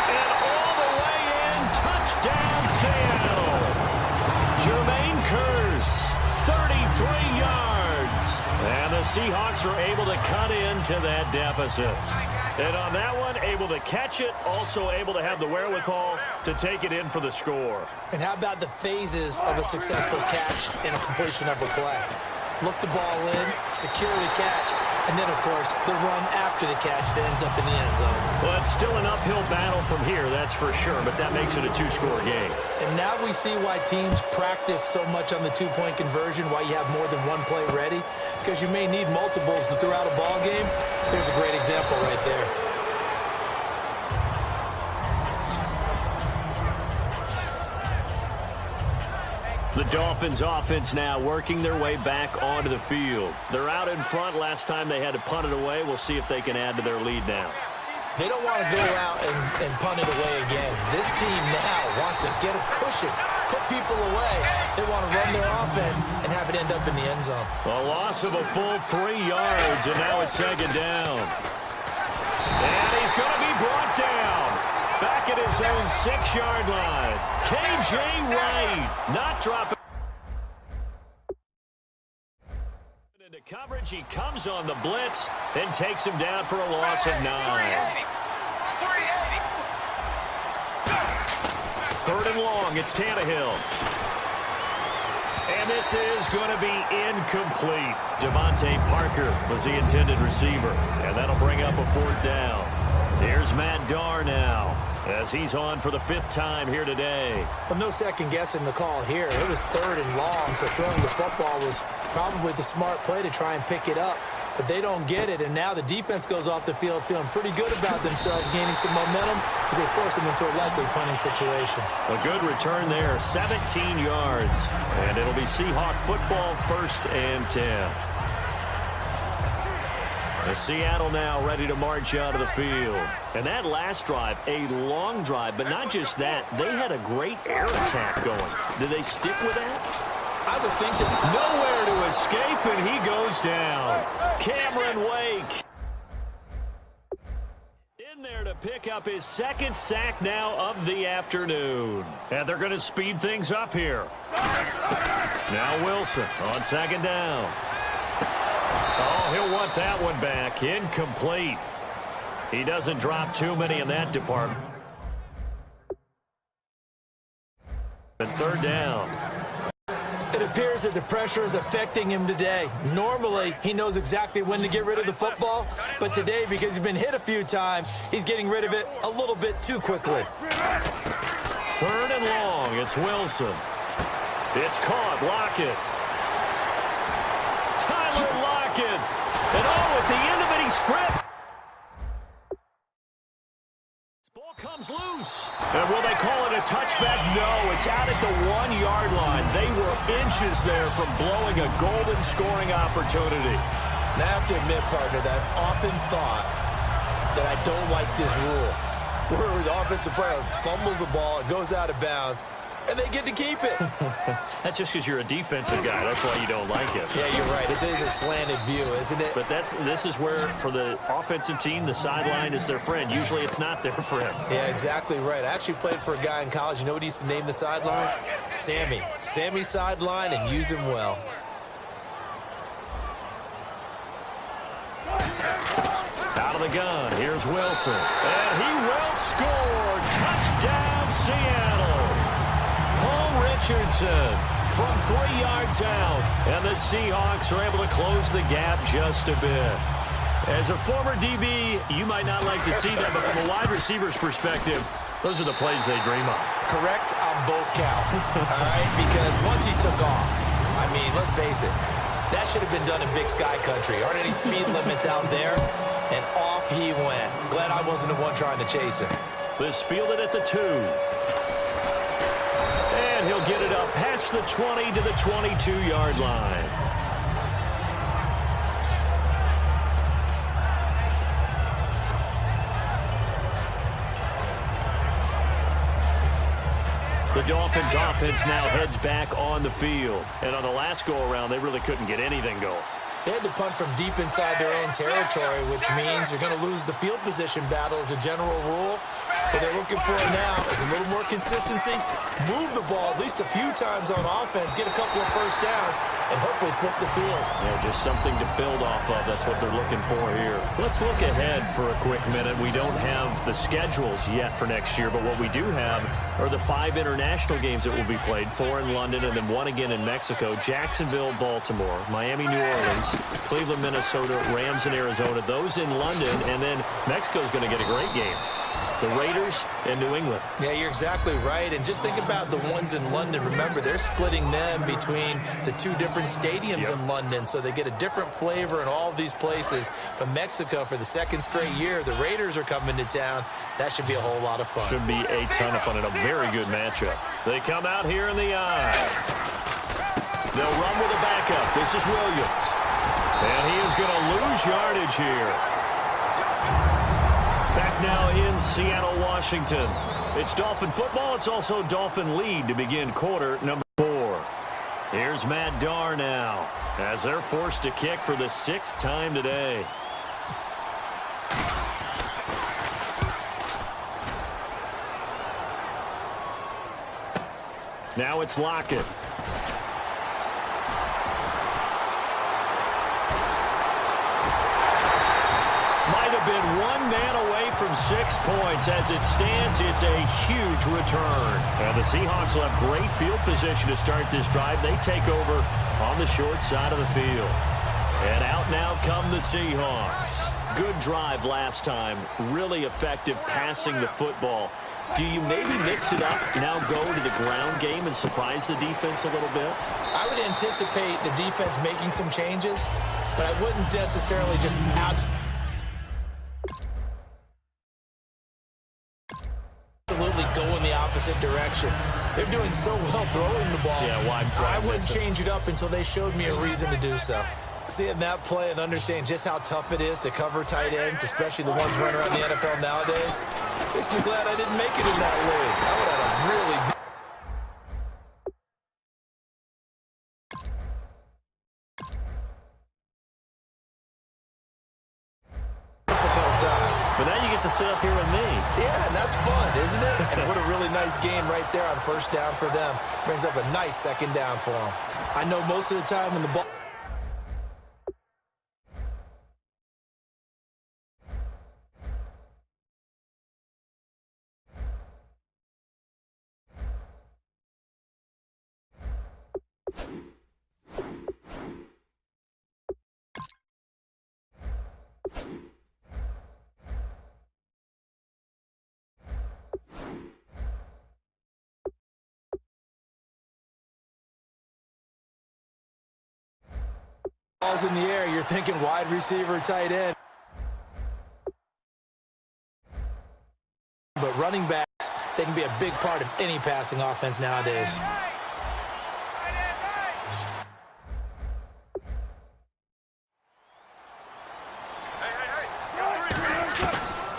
And all the way in, touchdown Seattle. Jermaine Kurz, 33 yards. And the Seahawks are able to cut into that deficit. And on that one, able to catch it, also able to have the wherewithal to take it in for the score. And how about the phases of a successful catch and a completion of a play? Look the ball in, securely catch, and then, of course, the run after the catch that ends up in the end zone. Well, it's still an uphill battle from here, that's for sure, but that makes it a 2-score game. And now we see why teams practice so much on the 2-point conversion, why you have more than one play ready, because you may need multiples to throw out a ball game. There's a great example right there. The Dolphins offense now working their way back onto the field. They're out in front. Last time they had to punt it away. We'll see if they can add to their lead now. They don't want to go out and punt it away again. This team now wants to get a cushion, put people away. They want to run their offense and have it end up in the end zone. A loss of a full 3 yards, and now it's 2nd down. And he's going to be brought down. Back at his own 6-yard line. K.J. Wright not dropping. Into coverage, he comes on the blitz and takes him down for a loss of 9. 3rd and long, it's Tannehill. And this is going to be incomplete. Devontae Parker was the intended receiver, and that'll bring up a 4th down. Here's Matt Darr now, as he's on for the 5th time here today. Well, no second guessing the call here. It was 3rd and long, so throwing the football was probably the smart play to try and pick it up. But they don't get it, and now the defense goes off the field feeling pretty good about themselves, gaining some momentum as they force them into a likely punting situation. A good return there, 17 yards. And it'll be Seahawk football, 1st and 10. Seattle now ready to march out of the field. And that last drive, a long drive, but not just that. They had a great air attack going. Did they stick with that? I would think that. Nowhere to escape, and he goes down. Cameron Wake in there to pick up his 2nd sack now of the afternoon. And they're going to speed things up here. Now Wilson on 2nd down. Oh, he'll want that one back. Incomplete. He doesn't drop too many in that department. And 3rd down. It appears that the pressure is affecting him today. Normally, he knows exactly when to get rid of the football, but today, because he's been hit a few times, he's getting rid of it a little bit too quickly. 3rd and long, it's Wilson. It's caught, Lockett. Tyler Lockett. And at the end of it, he's stripped. Ball comes loose. And will they call it a touchback? No, it's out at the 1-yard line. They were inches there from blowing a golden scoring opportunity. And I have to admit, partner, that I've often thought that I don't like this rule. Where the offensive player fumbles the ball, it goes out of bounds, and they get to keep it. That's just because you're a defensive guy. That's why you don't like it. Yeah, you're right. It is a slanted view, isn't it? But this is where, for the offensive team, the sideline is their friend. Usually it's not their friend. Yeah, exactly right. I actually played for a guy in college. You know what he used to name the sideline? Sammy. Sammy sideline, and use him well. Out of the gun, here's Wilson. And he will score. Touchdown, Seattle. Paul Richardson from 3 yards out. And the Seahawks are able to close the gap just a bit. As a former DB, you might not like to see that, but from a wide receiver's perspective, those are the plays they dream of. Correct on both counts, all right? Because once he took off, I mean, let's face it, That should have been done in Big Sky Country. Aren't any speed limits out there? And off he went. Glad I wasn't the one trying to chase him. This fielded at the 2. And he'll get it up past the 20 to the 22-yard line. The Dolphins offense now heads back on the field. And on the last go-around, they really couldn't get anything going. They had to punt from deep inside their own territory, which means you're going to lose the field position battle as a general rule. What they're looking for now is a little more consistency, move the ball at least a few times on offense, get a couple of first downs, and hopefully flip the field. Yeah, just something to build off of. That's what they're looking for here. Let's look ahead for a quick minute. We don't have the schedules yet for next year, but what we do have are the 5 international games that will be played, 4 in London and then 1 again in Mexico, Jacksonville, Baltimore, Miami, New Orleans, Cleveland, Minnesota, Rams in Arizona, those in London, and then Mexico's going to get a great game. The Raiders and New England. Yeah, you're exactly right. And just think about the ones in London. Remember, they're splitting them between the 2 different stadiums in London, so they get a different flavor in all of these places. But Mexico, for the 2nd straight year, the Raiders are coming to town. That should be a whole lot of fun. Should be a ton of fun and a very good matchup. They come out here in the eye. They'll run with a backup. This is Williams. And he is going to lose yardage here. Back now in Seattle, Washington. It's Dolphin football. It's also Dolphin lead to begin quarter number 4. Here's Matt Darr now as they're forced to kick for the 6th time today. Now it's Lockett. Might have been one man away from 6 points. As it stands, it's a huge return. And the Seahawks will have great field position to start this drive. They take over on the short side of the field. And out now come the Seahawks. Good drive last time. Really effective passing the football. Do you maybe mix it up, now go to the ground game and surprise the defense a little bit? I would anticipate the defense making some changes, but I wouldn't necessarily just absolutely go in the opposite direction. They're doing so well throwing the ball. Yeah, wide. I wouldn't change it up until they showed me a reason to do so. Seeing that play and understand just how tough it is to cover tight ends, especially the ones running around the NFL nowadays, makes me glad I didn't make it in that league. I would have a really difficult time. But now you get to sit up here with me. Yeah, and that's fun, isn't it? And what a really nice game right there on first down for them. Brings up a nice 2nd down for them. I know most of the time when the ball... Ball's in the air, you're thinking wide receiver, tight end. But running backs, they can be a big part of any passing offense nowadays.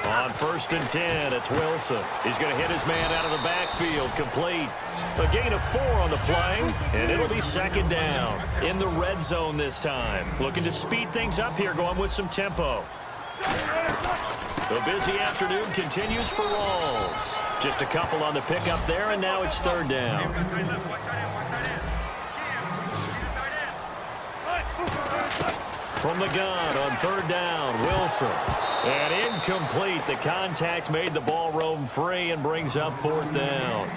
On 1st and 10, it's Wilson. He's going to hit his man out of the backfield, complete. A gain of 4 on the play, and it'll be 2nd down in the red zone this time. Looking to speed things up here, going with some tempo. The busy afternoon continues for Walls. Just a couple on the pickup there, and now it's 3rd down. From the gun on 3rd down, Wilson. And incomplete. The contact made the ball roam free and brings up 4th down.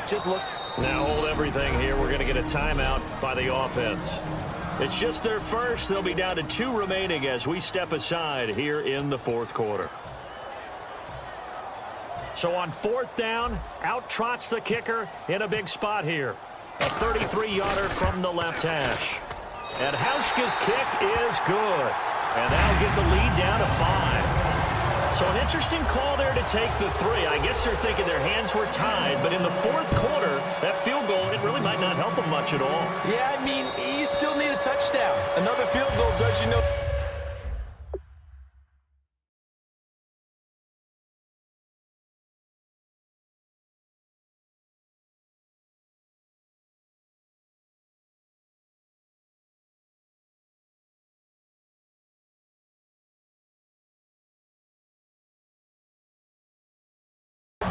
Just look. Now hold everything here. We're going to get a timeout by the offense. It's just their first. They'll be down to 2 remaining as we step aside here in the 4th quarter. So on 4th down, out trots the kicker in a big spot here. A 33-yarder from the left hash. And Hauschka's kick is good. And that'll get the lead down to 5. So an interesting call there to take the 3. I guess they're thinking their hands were tied, but in the fourth quarter, that field goal, it really might not help them much at all. Yeah, I mean, you still need a touchdown. Another field goal does you no.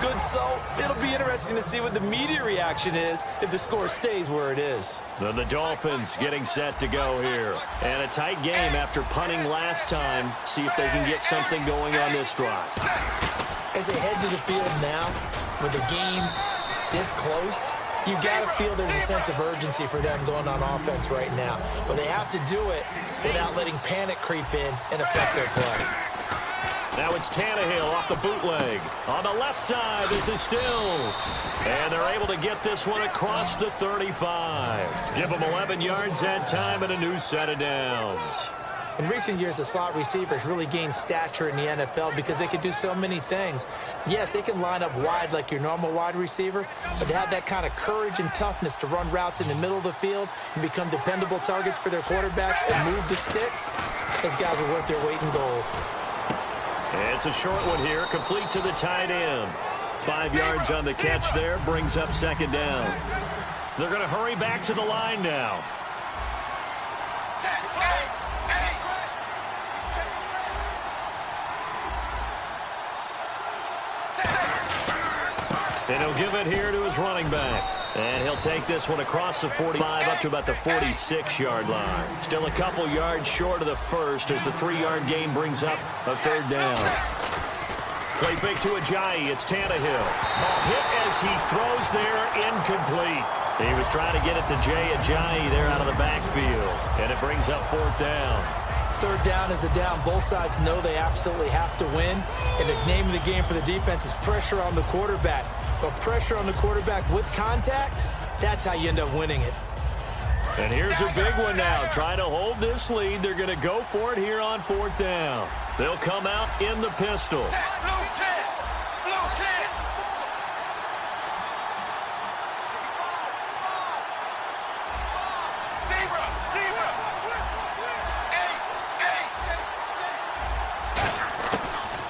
Good, so it'll be interesting to see what the media reaction is if the score stays where it is. Then the Dolphins getting set to go here. And a tight game after punting last time. See if they can get something going on this drive. As they head to the field now, with the game this close, you got to feel there's a sense of urgency for them going on offense right now. But they have to do it without letting panic creep in and affect their play. Now it's Tannehill off the bootleg. On the left side, this is Stills. And they're able to get this one across the 35. Give them 11 yards that time and a new set of downs. In recent years, the slot receivers really gained stature in the NFL because they can do so many things. Yes, they can line up wide like your normal wide receiver, but to have that kind of courage and toughness to run routes in the middle of the field and become dependable targets for their quarterbacks and move the sticks, those guys are worth their weight in gold. It's a short one here, complete to the tight end. 5 yards on the catch there, brings up second down. They're going to hurry back to the line now. And he'll give it here to his running back. And he'll take this one across the 45 up to about the 46-yard line. Still a couple yards short of the first as the 3-yard gain brings up a third down. Play fake to Ajayi. It's Tannehill. Hit as he throws there, incomplete. He was trying to get it to Jay Ajayi there out of the backfield. And it brings up fourth down. Third down is the down. Both sides know they absolutely have to win. And the name of the game for the defense is pressure on the quarterback. But pressure on the quarterback with contact, that's how you end up winning it. And here's a big one now. Trying to hold this lead. They're going to go for it here on fourth down. They'll come out in the pistol. Blue 10! Blue 10!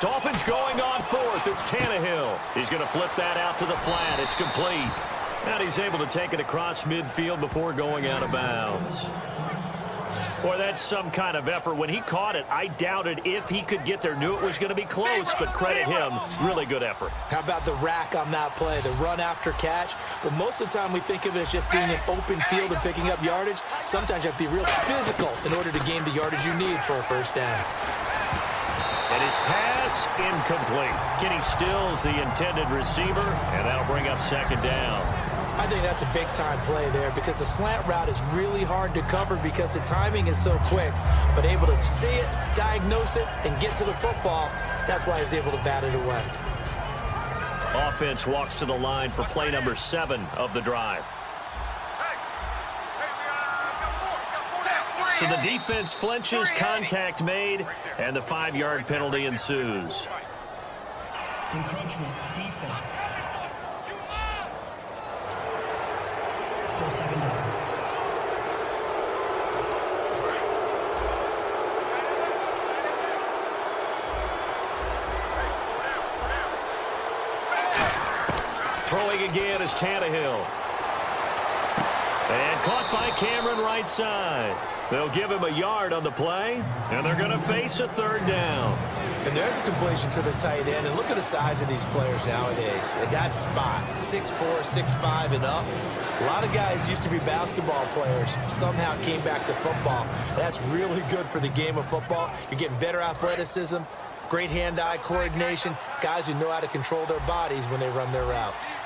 Dolphins going on fourth. It's Tannehill. He's going to flip that out to the flat. It's complete. And he's able to take it across midfield before going out of bounds. Boy, that's some kind of effort. When he caught it, I doubted if he could get there. Knew it was going to be close, but credit him. Really good effort. How about the rack on that play, the run after catch? But most of the time we think of it as just being an open field and picking up yardage. Sometimes you have to be real physical in order to gain the yardage you need for a first down. And his pass incomplete. Kenny Stills, the intended receiver, and that'll bring up second down. I think that's a big-time play there because the slant route is really hard to cover because the timing is so quick. But able to see it, diagnose it, and get to the football, that's why he was able to bat it away. Offense walks to the line for play number 7 of the drive. So the defense flinches, contact made, and the 5-yard penalty ensues. Encroachment, defense. Still second down. Throwing again is Tannehill. And caught by Cameron right side. They'll give him a yard on the play, and they're going to face a third down. And there's a completion to the tight end. And look at the size of these players nowadays. At that spot, 6'4", 6'5", and up. A lot of guys used to be basketball players, somehow came back to football. That's really good for the game of football. You're getting better athleticism, great hand-eye coordination, guys who know how to control their bodies when they run their routes.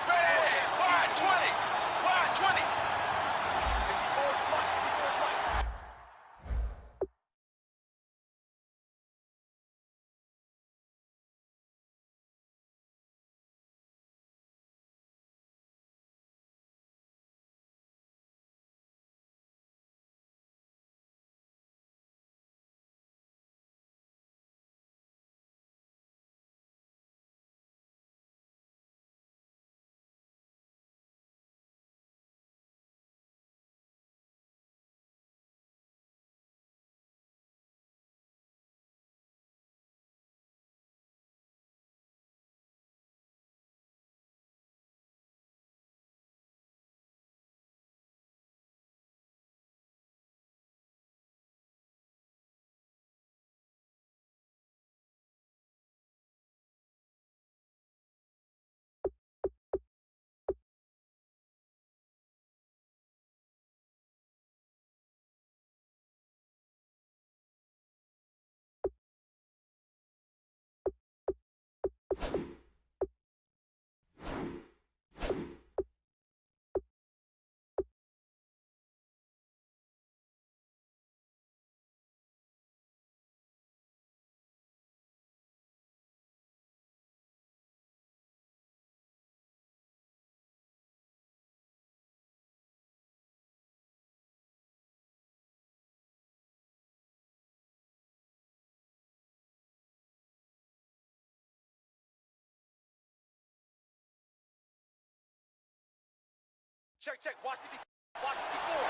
Check. Watch before.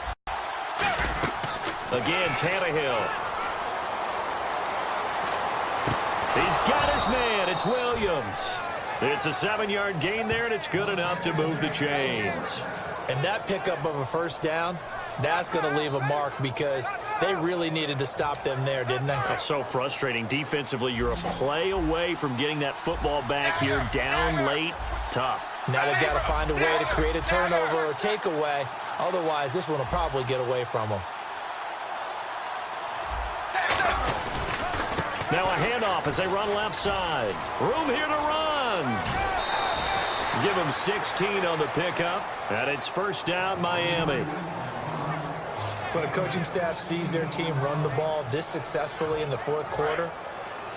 Again, Tannehill. He's got his man. It's Williams. It's a 7-yard gain there, and it's good enough to move the chains. And that pickup of a first down, that's going to leave a mark because they really needed to stop them there, didn't they? That's so frustrating. Defensively, you're a play away from getting that football back here down late. Tough. Now they've got to find a way to create a turnover or takeaway. Otherwise, this one will probably get away from them. Now a handoff as they run left side. Room here to run. Give them 16 on the pickup, and it's first down, Miami. When a coaching staff sees their team run the ball this successfully in the fourth quarter,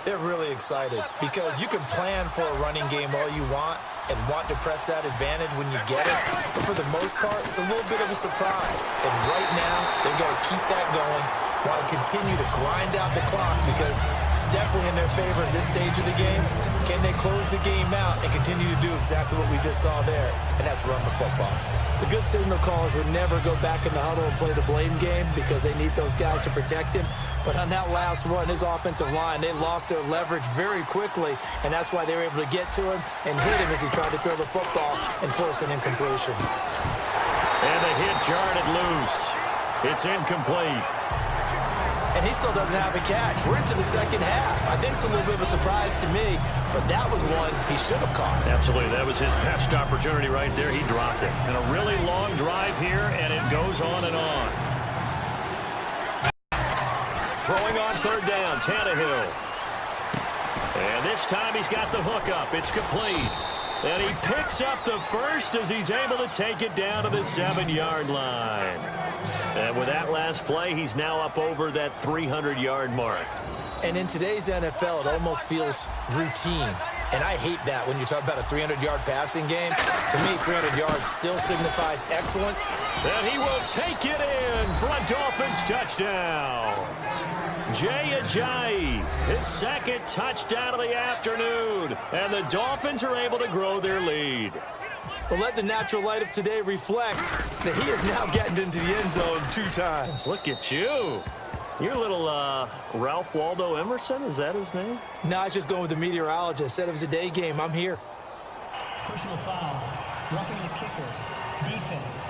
they're really excited because you can plan for a running game all you want and want to press that advantage when you get it. But for the most part, it's a little bit of a surprise. And right now, they've got to keep that going while continue to grind out the clock because it's definitely in their favor at this stage of the game. Can they close the game out and continue to do exactly what we just saw there? And that's run the football. The good signal callers would never go back in the huddle and play the blame game because they need those guys to protect him. But on that last one, his offensive line, they lost their leverage very quickly, and that's why they were able to get to him and hit him as he tried to throw the football and force an incompletion. And the hit jarred it loose. It's incomplete. And he still doesn't have a catch. We're into the second half. I think it's a little bit of a surprise to me, but that was one he should have caught. Absolutely. That was his best opportunity right there. He dropped it. And a really long drive here, and it goes on and on. Throwing on third down, Tannehill. And this time he's got the hook up. It's complete. And he picks up the first as he's able to take it down to the 7-yard line. And with that last play, he's now up over that 300-yard mark. And in today's NFL, it almost feels routine. And I hate that when you talk about a 300-yard passing game. To me, 300 yards still signifies excellence. And he will take it in for a Dolphins touchdown. Jay Ajayi, his second touchdown of the afternoon. And the Dolphins are able to grow their lead. Well, let the natural light of today reflect that he is now getting into the end zone 2 times. Look at you. You're a little Ralph Waldo Emerson. Is that his name? No, I was just going with the meteorologist. Said it was a day game. I'm here. Personal foul. Roughing the kicker. Defense.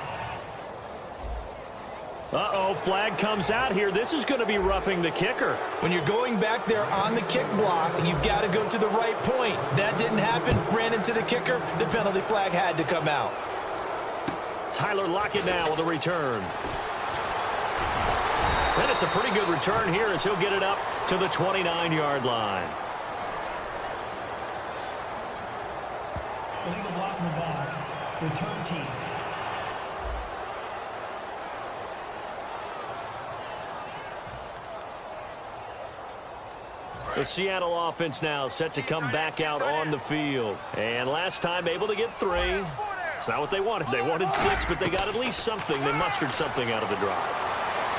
Uh-oh, flag comes out here. This is going to be roughing the kicker. When you're going back there on the kick block, you've got to go to the right point. That didn't happen. Ran into the kicker. The penalty flag had to come out. Tyler Lockett now with a return. And it's a pretty good return here as he'll get it up to the 29-yard line. Illegal block in the ball. Return team. The Seattle offense now set to come back out on the field. And last time able to get 3. It's not what they wanted. They wanted 6, but they got at least something. They mustered something out of the drive.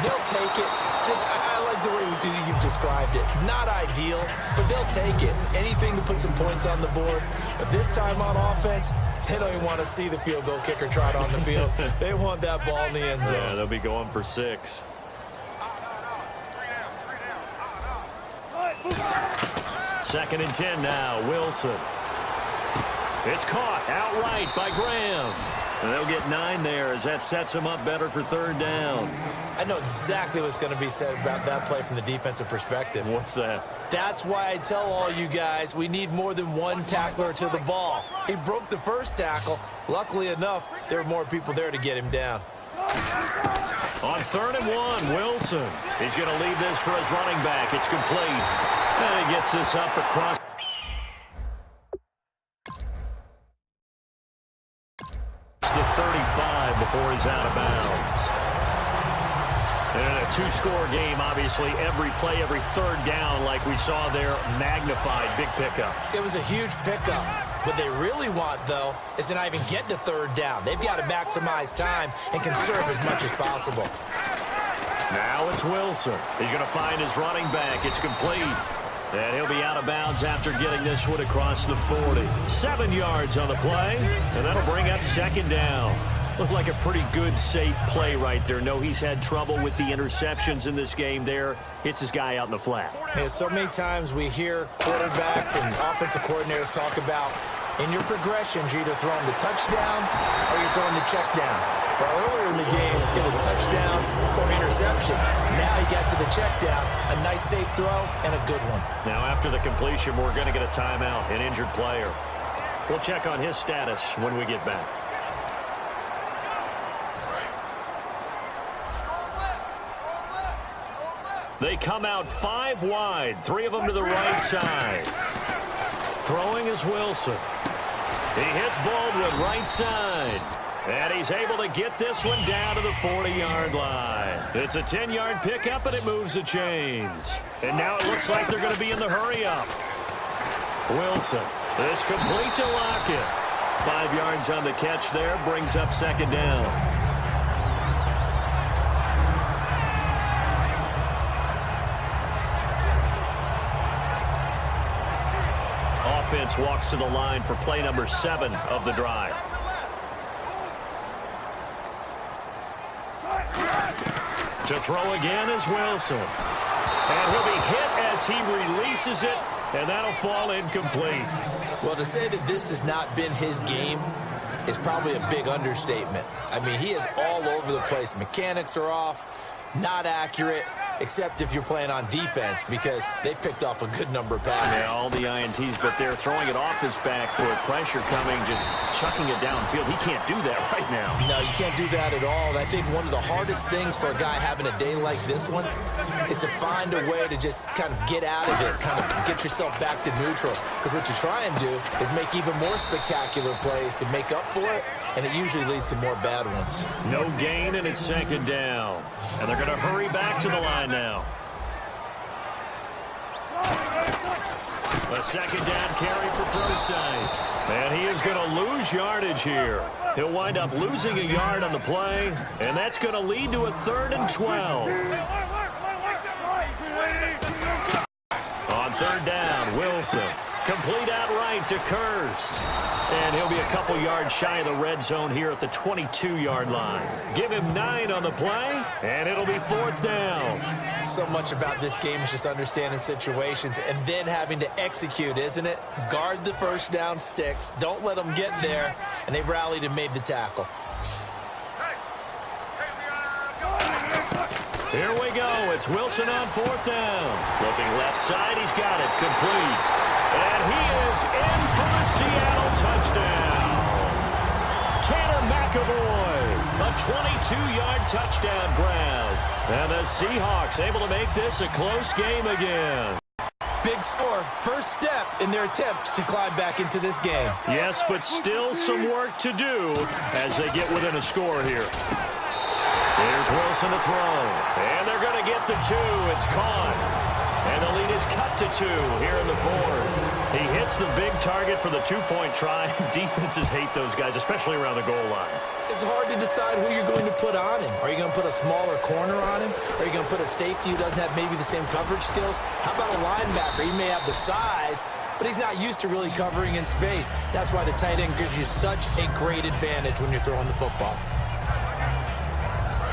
They'll take it. I like the way you've described it. Not ideal, but they'll take it. Anything to put some points on the board. But this time on offense, they don't even want to see the field goal kicker trot on the field. They want that ball in the end zone. Yeah, they'll be going for 6. Second and 10 now. Wilson. It's caught outright by Graham. And they'll get 9 there as that sets them up better for third down. I know exactly what's going to be said about that play from the defensive perspective. What's that? That's why I tell all you guys we need more than one tackler to the ball. He broke the first tackle. Luckily enough, there were more people there to get him down. On third and 1, Wilson. He's going to leave this for his running back. It's complete. And he gets this up across the 35 before he's out of bounds. And in a 2-score game, obviously, every play, every third down, like we saw there, magnified. Big pickup. It was a huge pickup. What they really want, though, is to not even get to third down. They've got to maximize time and conserve as much as possible. Now it's Wilson. He's going to find his running back. It's complete. And he'll be out of bounds after getting this one across the 40. 7 yards on the play, and that'll bring up second down. Looked like a pretty good, safe play right there. No, he's had trouble with the interceptions in this game there. Hits his guy out in the flat. Yeah, so many times we hear quarterbacks and offensive coordinators talk about in your progressions, you're either throwing the touchdown or you're throwing the check down. But earlier in the game, it was touchdown or interception. Now he got to the check down, a nice safe throw, and a good one. Now after the completion, we're going to get a timeout, an injured player. We'll check on his status when we get back. They come out 5 wide, 3 of them to the right side. Throwing is Wilson. He hits Baldwin right side. And he's able to get this one down to the 40-yard line. It's a 10-yard pickup, and it moves the chains. And now it looks like they're going to be in the hurry-up. Wilson is complete to Lockett. 5 yards on the catch there, brings up second down. Offense walks to the line for play number 7 of the drive. To throw again is Wilson. And he'll be hit as he releases it, and that'll fall incomplete. Well, to say that this has not been his game is probably a big understatement. I mean, he is all over the place. Mechanics are off, not accurate, except if you're playing on defense, because they picked off a good number of passes. Yeah, all the INTs, but they're throwing it off his back for pressure coming, just chucking it downfield. He can't do that right now. No, you can't do that at all. And I think one of the hardest things for a guy having a day like this one is to find a way to just kind of get out of it, kind of get yourself back to neutral. Because what you try and do is make even more spectacular plays to make up for it, and it usually leads to more bad ones. No gain, and it's second down. And they're going to hurry back to the line now. A second down carry for Procise. And he is going to lose yardage here. He'll wind up losing a yard on the play, and that's going to lead to a 3rd and 12. On 3rd down, Wilson. Complete outright to Curse. And he'll be a couple yards shy of the red zone here at the 22-yard line. Give him 9 on the play, and it'll be 4th down. So much about this game is just understanding situations and then having to execute, isn't it? Guard the first down sticks. Don't let them get there. And they rallied and made the tackle. Here we go. It's Wilson on 4th down. Looking left side. He's got it. Complete. And he is in for the Seattle touchdown. Tanner McAvoy, a 22-yard touchdown grab. And the Seahawks able to make this a close game again. Big score. First step in their attempt to climb back into this game. Yes, but still some work to do as they get within a score here. Here's Wilson to throw. And they're going to get the 2. It's caught. And the lead is cut to 2 here in the 4th. He hits the big target for the 2-point try. Defenses hate those guys, especially around the goal line. It's hard to decide who you're going to put on him. Are you going to put a smaller corner on him? Are you going to put a safety who doesn't have maybe the same coverage skills? How about a linebacker? He may have the size, but he's not used to really covering in space. That's why the tight end gives you such a great advantage when you're throwing the football.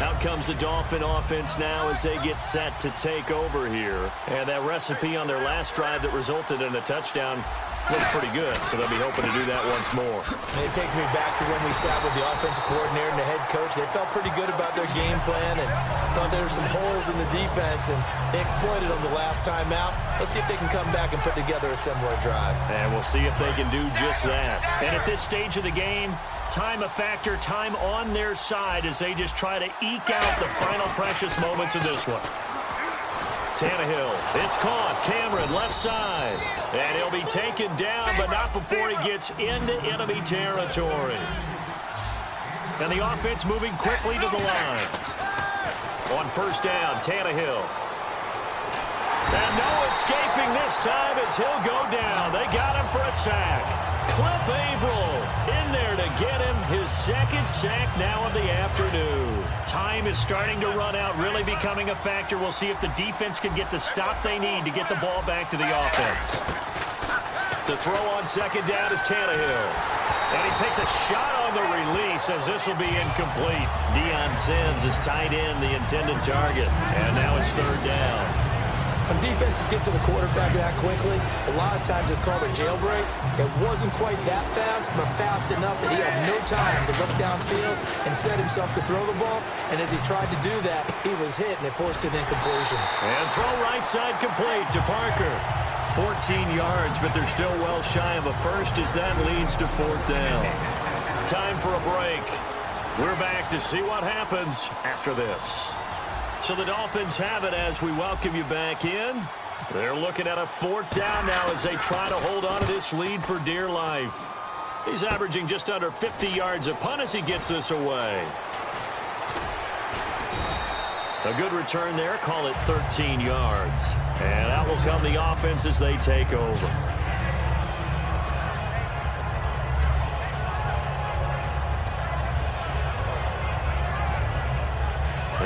Out comes the Dolphin offense now as they get set to take over here. And that recipe on their last drive that resulted in a touchdown looked pretty good, so they'll be hoping to do that once more. And it takes me back to when we sat with the offensive coordinator and the head coach. They felt pretty good about their game plan and thought there were some holes in the defense, and they exploited them the last time out. Let's see if they can come back and put together a similar drive. And we'll see if they can do just that. And at this stage of the game, time a factor, time on their side as they just try to eke out the final precious moments of this one. Tannehill, it's caught. Cameron, left side. And he'll be taken down, but not before he gets into enemy territory. And the offense moving quickly to the line. On 1st down, Tannehill. And no escaping this time as he'll go down. They got him for a sack. Cliff Averill in there to get him his 2nd sack now of the afternoon. Time is starting to run out, really becoming a factor. We'll see if the defense can get the stop they need to get the ball back to the offense. To throw on 2nd down is Tannehill. And he takes a shot on the release as this will be incomplete. Deion Sims is tight end, the intended target. And now it's third down. When defenses get to the quarterback that quickly, a lot of times it's called a jailbreak. It wasn't quite that fast, but fast enough that he had no time to look downfield and set himself to throw the ball. And as he tried to do that, he was hit, and it forced an incompletion. And throw right side complete to Parker. 14 yards, but they're still well shy of a first as that leads to fourth down. Time for a break. We're back to see what happens after this. So the Dolphins have it as we welcome you back in. They're looking at a fourth down now as they try to hold on to this lead for dear life. He's averaging just under 50 yards a punt as he gets this away. A good return there. Call it 13 yards. And out will come the offense as they take over.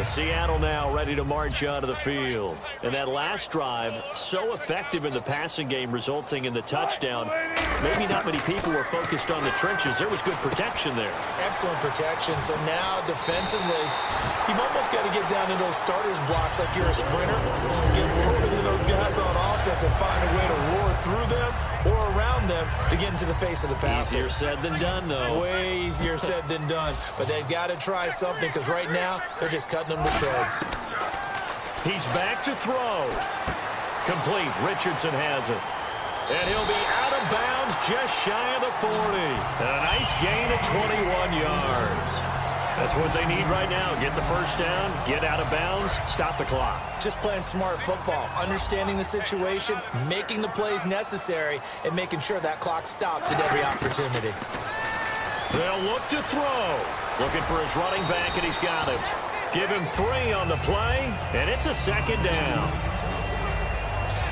Seattle now ready to march onto the field. And that last drive, so effective in the passing game, resulting in the touchdown. Maybe not many people were focused on the trenches. There was good protection there. Excellent protection. So now defensively, you've almost got to get down to those starters blocks like you're a sprinter. Get over to those guys on offense and find a way to roar through them or around them to get into the face of the passer. Easier said than done, though. Way easier said than done. But they've got to try something because right now they're just cutting them to shreds. He's back to throw. Complete. Richardson has it. And he'll be out of bounds just shy of the 40. And a nice gain of 21 yards. That's what they need right now. Get the first down, get out of bounds, stop the clock. Just playing smart football, understanding the situation, making the plays necessary, and making sure that clock stops at every opportunity. They'll look to throw. Looking for his running back, and he's got him. Give him 3 on the play, and it's a second down.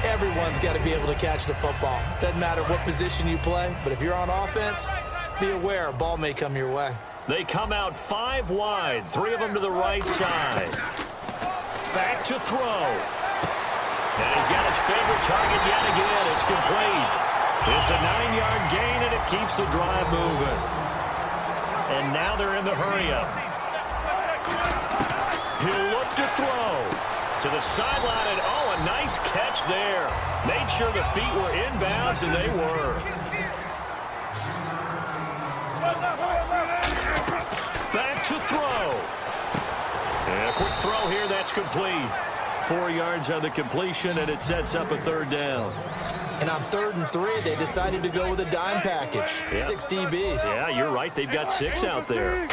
Everyone's got to be able to catch the football. Doesn't matter what position you play, but if you're on offense, be aware a ball may come your way. They come out 5 wide, 3 of them to the right side. Back to throw. And he's got his favorite target yet again. It's complete. It's a 9-yard gain, and it keeps the drive moving. And now they're in the hurry-up. He'll look to throw. To the sideline, and oh, a nice catch there. Made sure the feet were inbounds, and they were. Back to throw. And a quick throw here, that's complete. 4 yards on the completion, and it sets up a third down. And on 3rd and 3, they decided to go with a dime package. Yep. 6 DBs. Yeah, you're right. They've got 6 out there.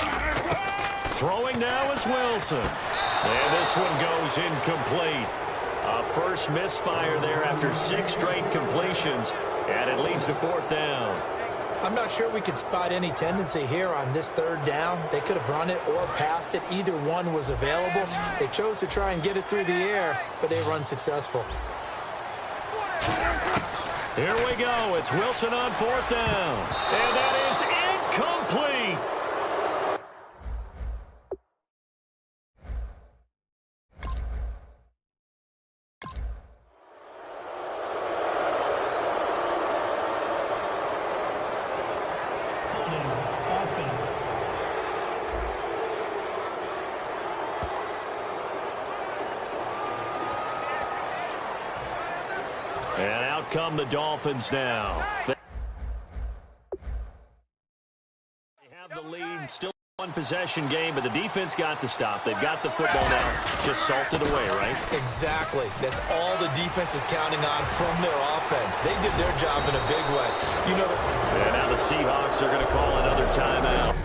Throwing now is Wilson. And this one goes incomplete. A first misfire there after 6 straight completions, and it leads to 4th down. I'm not sure we could spot any tendency here on this 3rd down. They could have run it or passed it. Either one was available. They chose to try and get it through the air, but they were unsuccessful. Here we go. It's Wilson on 4th down. And that is incomplete. And out come the Dolphins now. They have the lead, still one possession game, but the defense got the stop. They've got the football now, just salted away, right? Exactly. That's all the defense is counting on from their offense. They did their job in a big way. You know. And now the Seahawks are going to call another timeout.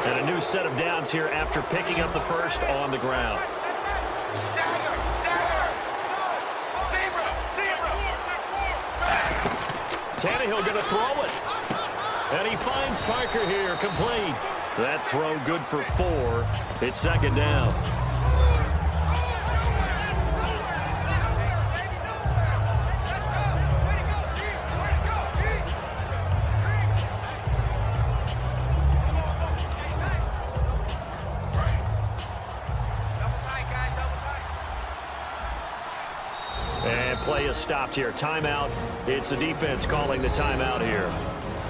And a new set of downs here after picking up the first on the ground. Tannehill going to throw it. And he finds Parker here, complete. That throw good for 4. It's 2nd down. is stopped here. Timeout. It's the defense calling the timeout here.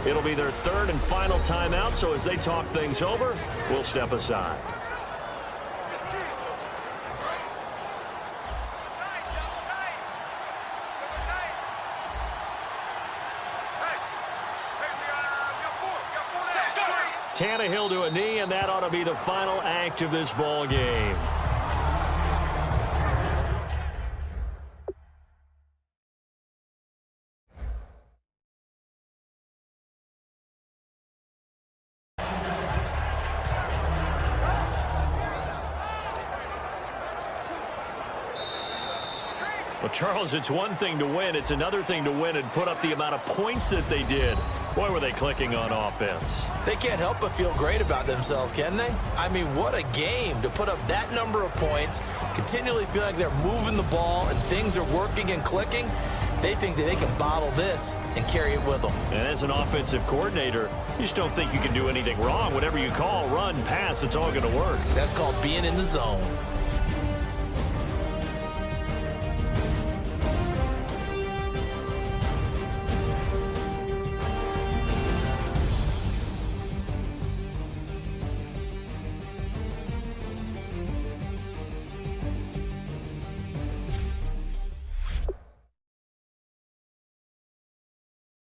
It'll be their third and final timeout, so as they talk things over, we'll step aside. Tannehill to a knee, and that ought to be the final act of this ball game. Well, Charles, it's one thing to win. It's another thing to win and put up the amount of points that they did. Boy, were they clicking on offense. They can't help but feel great about themselves, can they? I mean, what a game to put up that number of points, continually feel like they're moving the ball and things are working and clicking. They think that they can bottle this and carry it with them. And as an offensive coordinator, you just don't think you can do anything wrong. Whatever you call, run, pass, it's all going to work. That's called being in the zone.